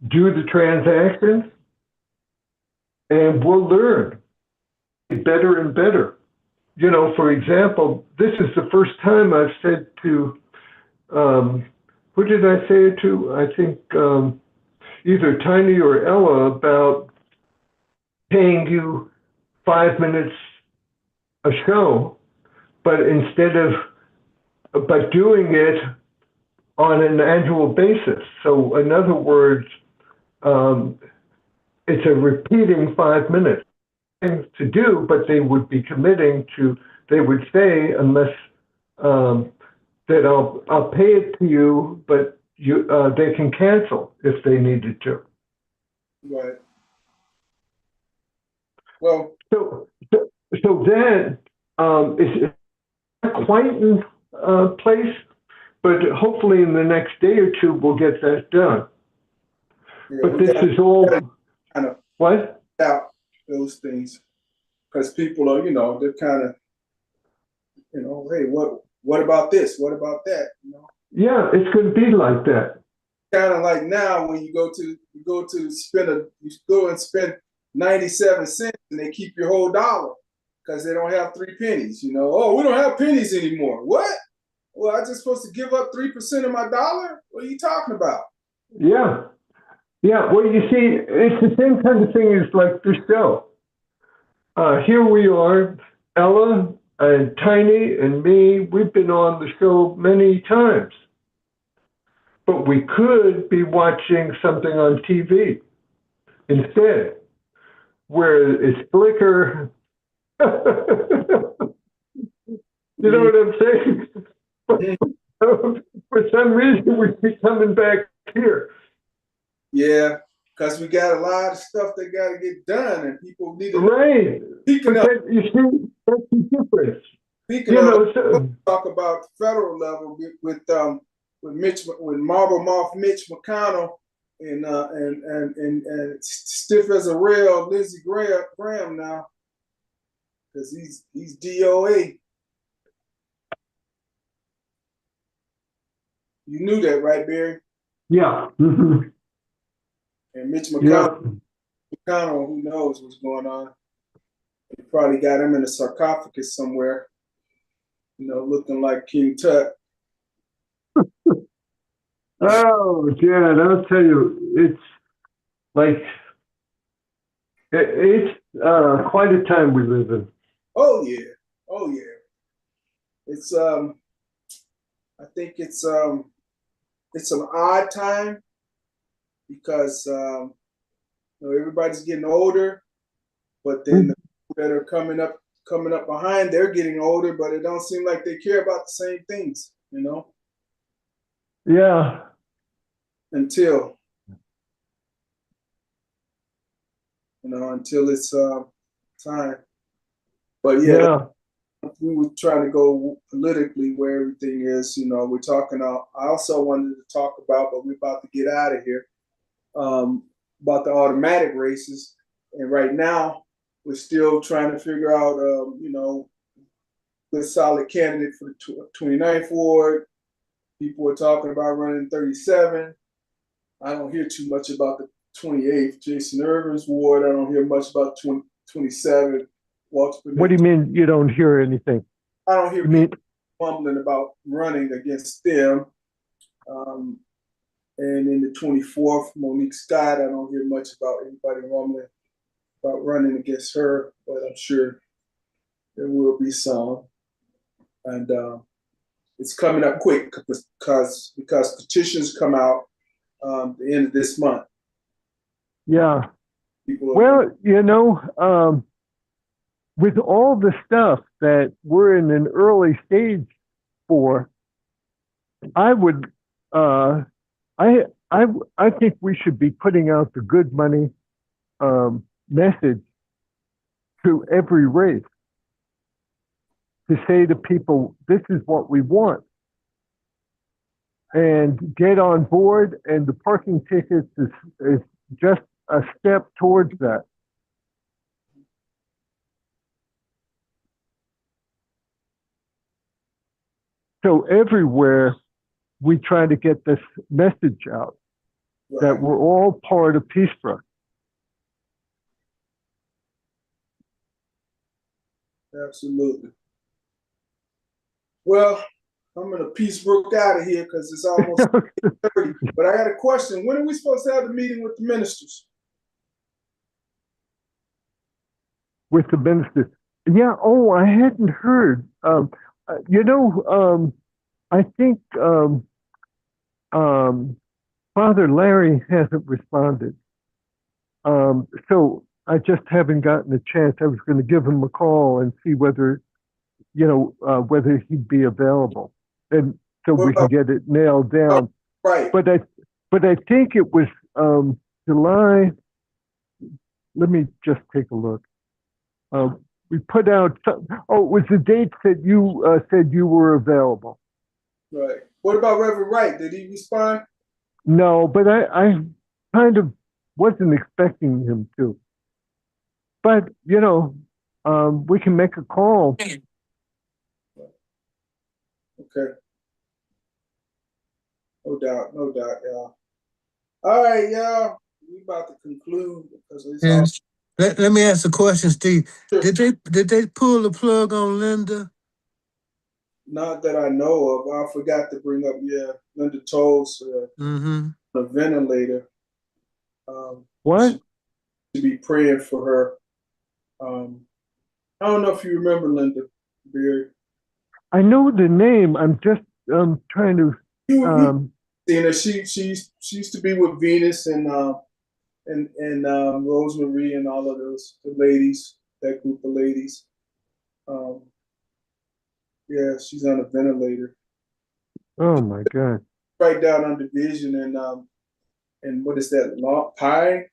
Speaker 6: do the transactions, and we'll learn better and better. For example, this is the first time I've said to, who did I say it to? I think either Tiny or Ella about paying you 5 minutes a show, but but doing it on an annual basis. So in other words, it's a repeating 5 minutes thing to do, but they would be committing to, they would say, unless that I'll pay it to you, but they can cancel if they needed to.
Speaker 1: Right. Well,
Speaker 6: So that is not quite in place, but hopefully in the next day or two we'll get that done.
Speaker 1: yeah,
Speaker 6: But
Speaker 1: we
Speaker 6: this
Speaker 1: gotta
Speaker 6: is all
Speaker 1: kind of
Speaker 6: what?
Speaker 1: out those things because people are, they're kind of, hey, what about this? What about that?
Speaker 6: Yeah, it's going to be like that.
Speaker 1: Kind of like now when you go and spend 97 cents and they keep your whole dollar because they don't have 3 pennies. Oh, we don't have pennies anymore. What? Well, I'm just supposed to give up 3% of my dollar? What are you talking about?
Speaker 6: Yeah. Yeah, well, you see, it's the same kind of thing as like this show. Here we are, Ella and Tiny and me, we've been on the show many times. But we could be watching something on TV instead, where it's Flickr. You know what I'm saying? For some reason, we keep coming back here.
Speaker 1: Yeah, because we got a lot of stuff that got to get done, and people need to
Speaker 6: Right.
Speaker 1: Speaking
Speaker 6: But
Speaker 1: of,
Speaker 6: that, you see, that's the difference.
Speaker 1: speaking
Speaker 6: You
Speaker 1: of,
Speaker 6: know, so,
Speaker 1: talk about the federal level with Marble Mouth Mitch McConnell and stiff as a rail Lindsey Graham now, because he's DOA. You knew that, right, Barry?
Speaker 6: yeah. Mm-hmm.
Speaker 1: And Mitch
Speaker 6: Yeah.
Speaker 1: McConnell, who knows what's going on? They probably got him in a sarcophagus somewhere, looking like King Tut.
Speaker 6: Oh, Jared, I'll tell you, it's like, it's quite a time we live in.
Speaker 1: Oh yeah, oh yeah. It's I think it's an odd time because everybody's getting older, but then the people that are coming up behind, they're getting older, but it don't seem like they care about the same things,
Speaker 6: Yeah.
Speaker 1: until it's time. But yeah. We were trying to go politically where everything is. We're talking. I also wanted to talk about, but we're about to get out of here. About the automatic races, and right now we're still trying to figure out, a solid candidate for the 29th ward. People are talking about running 37. I don't hear too much about the 28th, Jason Irvin's ward. I don't hear much about 27.
Speaker 6: What do you mean you don't hear anything?
Speaker 1: I don't hear people mumbling about running against them. And in the 24th, Monique Scott, I don't hear much about anybody mumbling about running against her, but I'm sure there will be some. And it's coming up quick because petitions come out the end of this month.
Speaker 6: Yeah. Well, with all the stuff that we're in an early stage for, I would, I think we should be putting out the good money message to every race to say to people, this is what we want, and get on board. And the parking tickets is just a step towards that. So everywhere we try to get this message out that we're all part of Peacebrook.
Speaker 1: Absolutely. Well, I'm going to Peacebrook out of here because it's almost 30. But I got a question. When are we supposed to have the meeting with the ministers?
Speaker 6: With the ministers? Yeah. Oh, I hadn't heard. I think Father Larry hasn't responded. So I just haven't gotten a chance. I was going to give him a call and see whether, whether he'd be available, and so we can get it nailed down.
Speaker 1: Right.
Speaker 6: But I think it was July. Let me just take a look. We put out. It was the dates that you said you were available.
Speaker 1: Right. What about Reverend Wright? Did he respond?
Speaker 6: No, but I kind of wasn't expecting him to. But we can make a call.
Speaker 1: Okay. No doubt, y'all. All right, y'all. We about to conclude because it's
Speaker 2: let me ask a question, Steve.
Speaker 1: Sure.
Speaker 2: Did they pull the plug on Linda?
Speaker 1: Not that I know of. I forgot to bring up, Linda Tolles, a ventilator.
Speaker 6: What?
Speaker 1: To be praying for her. I don't know if you remember Linda, Barry.
Speaker 6: I know the name. I'm just trying to.
Speaker 1: She used to be with Venus and Rosemary and all of the ladies, that group of ladies. Yeah, she's on a ventilator.
Speaker 6: Oh my God.
Speaker 1: Right down on Division and what is that? Pine?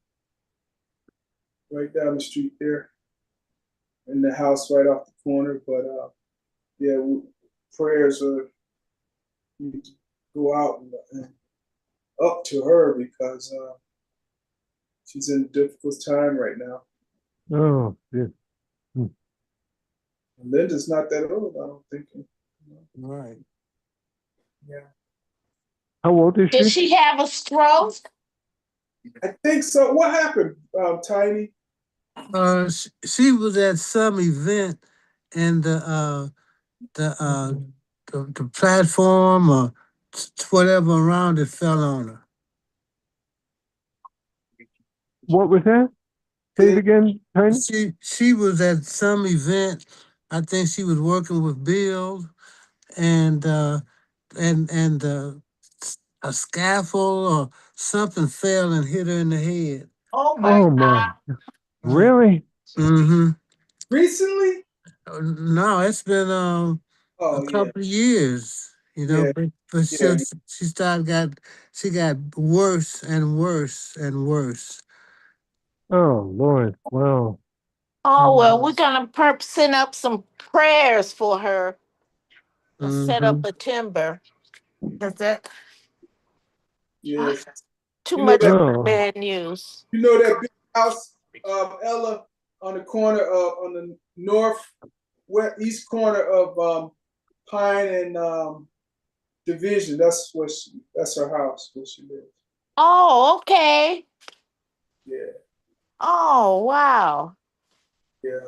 Speaker 1: Right down the street there. In the house right off the corner. But yeah, prayers are need to go out and up to her because she's in a difficult time right now.
Speaker 6: Oh, yeah.
Speaker 1: And Linda's not that old, I don't think.
Speaker 2: Right.
Speaker 1: Yeah,
Speaker 6: How old is
Speaker 5: Did
Speaker 6: she?
Speaker 5: she have a stroke?
Speaker 1: I think so. What happened, Tiny?
Speaker 2: She was at some event, and the the platform or whatever around it fell on her.
Speaker 6: What was that? Say it again, Tiny.
Speaker 2: She was at some event. I think she was working with Bill, and and a scaffold or something fell and hit her in the head.
Speaker 5: Oh my
Speaker 6: Oh my.
Speaker 5: God.
Speaker 6: Really?
Speaker 2: Mm-hmm.
Speaker 1: Recently?
Speaker 2: No, it's been a
Speaker 1: Oh yeah,
Speaker 2: couple of years,
Speaker 1: yeah,
Speaker 2: but
Speaker 1: yeah.
Speaker 2: she got worse and worse and worse.
Speaker 6: Oh Lord. Wow.
Speaker 5: Oh well, we're
Speaker 2: Mm-hmm.
Speaker 5: gonna send up some prayers for her and set up
Speaker 2: Mm-hmm.
Speaker 5: a timber. Cause that
Speaker 1: Yes.
Speaker 5: too
Speaker 1: You know
Speaker 5: much
Speaker 1: that
Speaker 6: Oh.
Speaker 5: bad news.
Speaker 1: you know that big house, Ella, on the corner of on the east corner of Pine and Division. That's her house where she lives.
Speaker 5: Oh, okay.
Speaker 1: Yeah,
Speaker 5: Oh wow.
Speaker 1: yeah.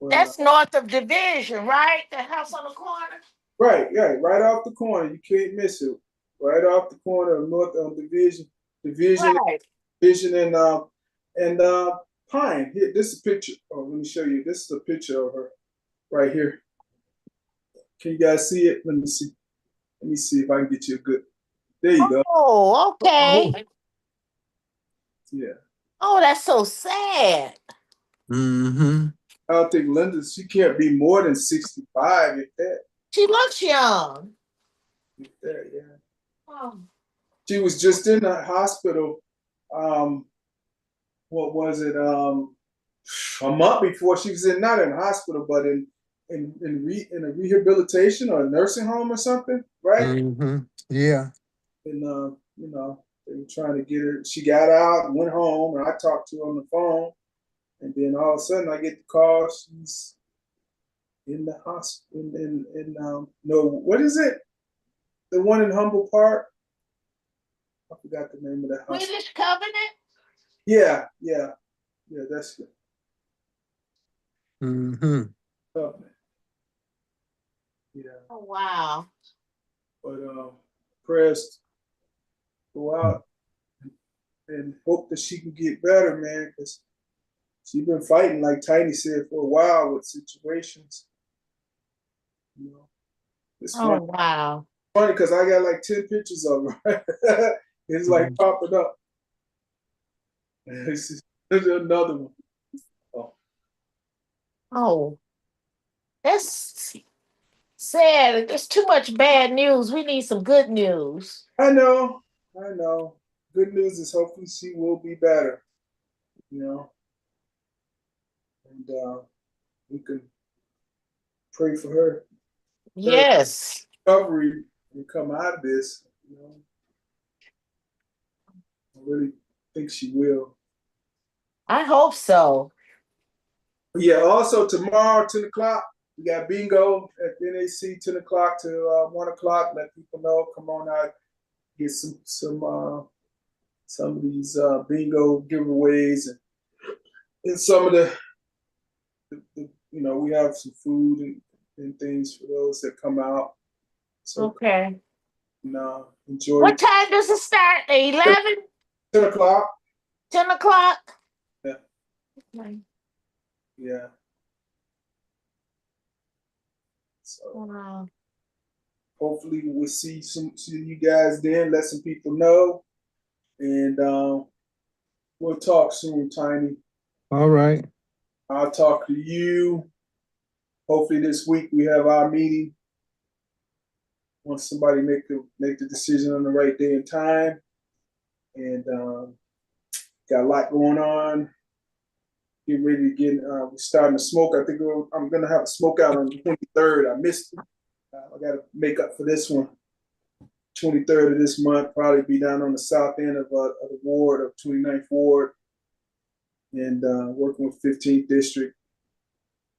Speaker 1: Well,
Speaker 5: That's north of Division, right? The house on the corner.
Speaker 1: right, yeah, right off the corner. You can't miss it. Right off the corner of North Division,
Speaker 5: Right.
Speaker 1: Division, and Pine. Here, this is a picture. Oh, let me show you. This is a picture of her right here. Can you guys see it? Let me see. Let me see if I can get you a good. There you go.
Speaker 5: Oh,
Speaker 6: Oh.
Speaker 5: okay.
Speaker 1: Yeah.
Speaker 5: Oh, that's so sad.
Speaker 2: Mm-hmm.
Speaker 1: I don't think Linda. She can't be more than 65. If that.
Speaker 5: She looks young.
Speaker 1: If that. Yeah.
Speaker 5: Oh,
Speaker 1: She was just in the hospital. What was it? A month before she was in not in hospital, but in a rehabilitation or a nursing home or something, right?
Speaker 2: Mm-hmm. Yeah.
Speaker 1: And they were trying to get her. She got out and went home, and I talked to her on the phone. And then all of a sudden, I get the call. She's in the hospital. No, what is it? The one in Humble Park. I forgot the name of the hospital.
Speaker 5: Swedish Covenant.
Speaker 1: Yeah, yeah, yeah. That's it.
Speaker 2: Mm-hmm.
Speaker 1: Oh, yeah,
Speaker 5: Oh wow.
Speaker 1: but prayers go out and hope that she can get better, man, because she's been fighting, like Tiny said, for a while with situations. You know, it's
Speaker 5: Oh wow.
Speaker 1: funny because I got like 10 pictures of her. It's like popping up. There's another one. Oh,
Speaker 5: Oh, that's sad. There's too much bad news. We need some good news.
Speaker 1: I know, I know. Good news is hopefully she will be better. You know, and we can pray for her
Speaker 5: Yes.
Speaker 1: recovery and come out of this. You know, I really think she will.
Speaker 5: I hope so.
Speaker 1: Yeah. Also tomorrow, 10 o'clock, we got bingo at the NAC. 10 o'clock to 1 o'clock. Let people know. Come on out. Get some of these bingo giveaways and some of we have some food and things for those that come out. So
Speaker 5: Okay.
Speaker 1: enjoy
Speaker 5: What time does it start? 11?
Speaker 1: 10 o'clock.
Speaker 5: 10 o'clock?
Speaker 1: Yeah.
Speaker 5: Okay.
Speaker 1: Yeah. So
Speaker 5: Wow.
Speaker 1: hopefully we'll see you guys then. Let some people know, and we'll talk soon, Tiny.
Speaker 2: All right.
Speaker 1: I'll talk to you hopefully this week we have our meeting. Once somebody make the decision on the right day and time, and got a lot going on. Getting ready to get. We're starting to smoke. I think I'm gonna have a smoke out on the 23rd. I missed it. I got to make up for this one. 23rd of this month, probably be down on the south end of the ward of 29th Ward, and working with 15th District.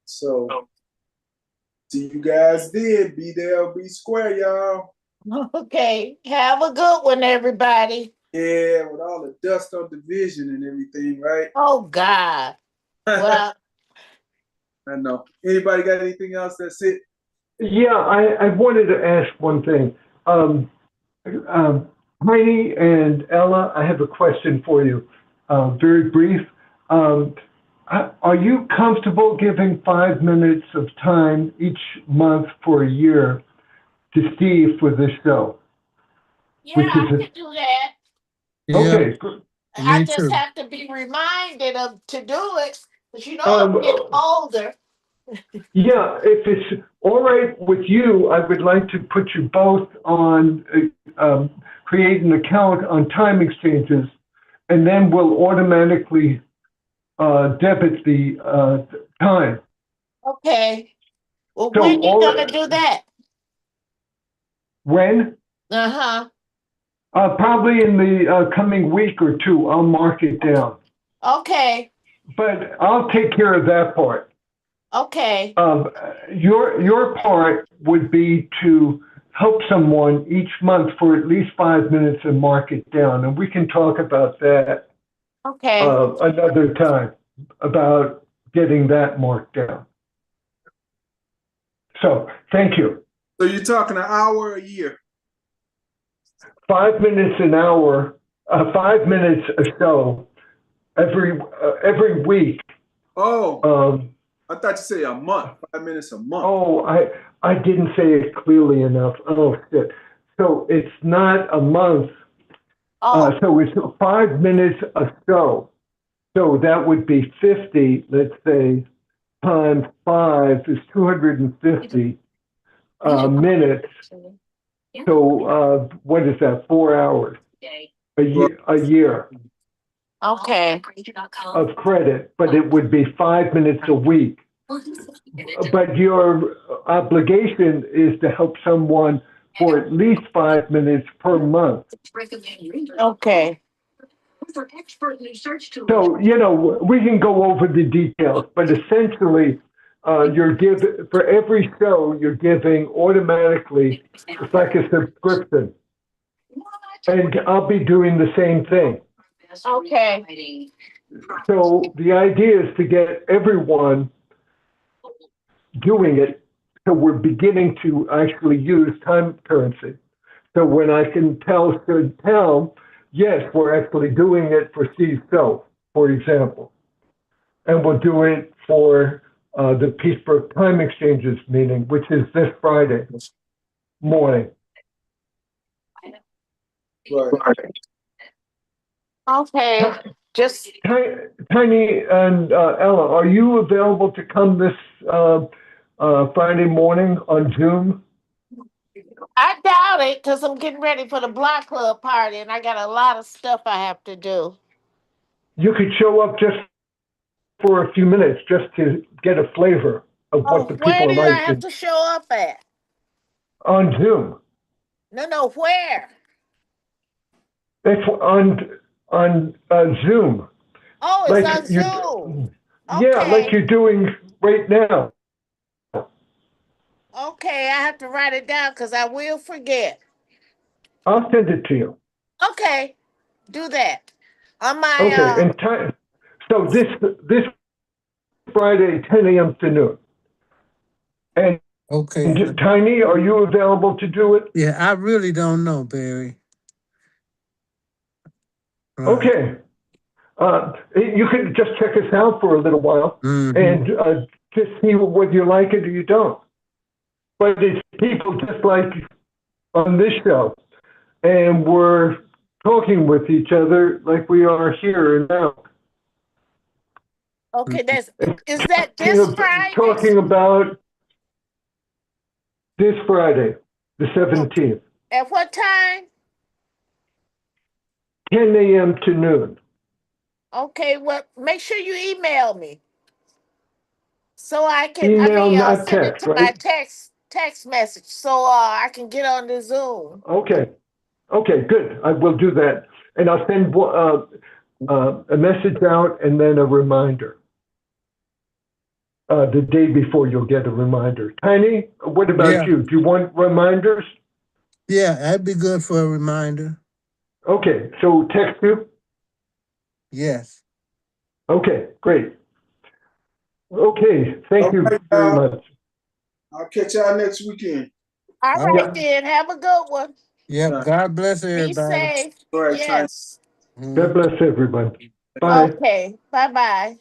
Speaker 1: So, see you guys there. Be there, be square, y'all.
Speaker 5: Okay. Have a good one, everybody.
Speaker 1: Yeah, with all the dust on division and everything, right?
Speaker 5: Oh, God. Well,
Speaker 1: I know. Anybody got anything else? That's it.
Speaker 6: Yeah, I wanted to ask one thing. Heidi and Ella, I have a question for you. Very brief. Are you comfortable giving 5 minutes of time each month for a year to Steve for this show?
Speaker 5: yeah,
Speaker 6: Which
Speaker 5: I
Speaker 6: is
Speaker 5: can do that.
Speaker 2: Yeah,
Speaker 6: Okay. Good.
Speaker 5: I
Speaker 2: me
Speaker 5: just
Speaker 2: too.
Speaker 5: have to be reminded to do it, because I'm getting older.
Speaker 6: Yeah, if it's all right with you, I would like to put you both on, create an account on Time Exchanges, and then we'll automatically debit the time.
Speaker 5: Okay. Well,
Speaker 6: So
Speaker 5: when you
Speaker 6: all-
Speaker 5: gonna do that?
Speaker 6: When?
Speaker 5: Uh-huh.
Speaker 6: Probably in the coming week or two, I'll mark it down.
Speaker 5: Okay.
Speaker 6: But I'll take care of that part.
Speaker 5: Okay.
Speaker 6: Your part would be to help someone each month for at least 5 minutes and mark it down. And we can talk about that
Speaker 5: Okay.
Speaker 6: another time, about getting that marked down. So thank you.
Speaker 1: So you're talking an hour a year?
Speaker 6: 5 minutes an hour, 5 minutes a show every week.
Speaker 1: Oh, I thought you said a month. 5 minutes a month.
Speaker 6: Oh, I didn't say it clearly enough. Oh, shit. So it's not a month.
Speaker 5: Oh,
Speaker 6: So it's 5 minutes a show. So that would be 50, let's say, times 5 is 250 minutes. So what is that? 4 hours a year
Speaker 5: okay.
Speaker 6: of credit, but it would be 5 minutes a week. But your obligation is to help someone for at least 5 minutes per month.
Speaker 5: Okay.
Speaker 6: So, we can go over the details, but essentially, for every show, you're giving automatically, it's like a subscription. And I'll be doing the same thing.
Speaker 5: Okay.
Speaker 6: So the idea is to get everyone doing it, so we're beginning to actually use time currency. So when I can should tell, yes, we're actually doing it for Steve's show, for example. And we'll do it for the Peacebrook Time Exchanges meeting, which is this Friday morning.
Speaker 1: Right.
Speaker 5: Okay. Just
Speaker 6: Tiny and Ella, are you available to come this Friday morning on Zoom?
Speaker 5: I doubt it, because I'm getting ready for the block club party and I got a lot of stuff I have to do.
Speaker 6: You could show up just for a few minutes just to get a flavor of what the
Speaker 5: Where
Speaker 6: people
Speaker 5: do
Speaker 6: are
Speaker 5: I
Speaker 6: like
Speaker 5: have to show up at?
Speaker 6: on Zoom.
Speaker 5: No, where?
Speaker 6: It's on Zoom.
Speaker 5: Oh, it's on Zoom.
Speaker 6: Yeah, like
Speaker 5: Okay.
Speaker 6: you're doing right now.
Speaker 5: Okay, I have to write it down because I will forget.
Speaker 6: I'll send it to you.
Speaker 5: Okay, do that. On my
Speaker 6: Okay, and time. So this Friday, 10 a.m. to noon. And
Speaker 2: Okay.
Speaker 6: Tiny, are you available to do it?
Speaker 2: Yeah, I really don't know, Barry. Right.
Speaker 6: Okay. You can just check us out for a little while and just see whether you like it or you don't. But it's people just like on this show, and we're talking with each other like we are here and now.
Speaker 5: Okay, is that this Friday?
Speaker 6: Talking about This Friday, the 17th,
Speaker 5: At what time?
Speaker 6: 10 a.m. to noon.
Speaker 5: Okay, well, make sure you email me so I can.
Speaker 6: Email, not
Speaker 5: Send it
Speaker 6: text,
Speaker 5: to my
Speaker 6: right?
Speaker 5: text message so I can get on the Zoom.
Speaker 6: Okay. Okay, good. I will do that. And I'll send a message out and then a reminder. The day before you'll get a reminder. Tiny, what about
Speaker 2: Yeah.
Speaker 6: you? Do you want reminders?
Speaker 2: Yeah, that'd be good for a reminder.
Speaker 6: Okay, so text you?
Speaker 2: Yes.
Speaker 6: Okay, great. Okay, thank you
Speaker 1: All right,
Speaker 6: very
Speaker 1: y'all.
Speaker 6: much.
Speaker 1: I'll catch y'all next weekend.
Speaker 5: All
Speaker 2: All
Speaker 5: right,
Speaker 6: right.
Speaker 5: then. Have a good one.
Speaker 2: Yep.
Speaker 1: Right.
Speaker 2: God bless
Speaker 5: Be
Speaker 2: everybody.
Speaker 5: safe.
Speaker 1: All right, Tiny.
Speaker 5: Yes.
Speaker 2: Mhm.
Speaker 6: God bless everyone. Bye.
Speaker 5: Okay. Bye bye.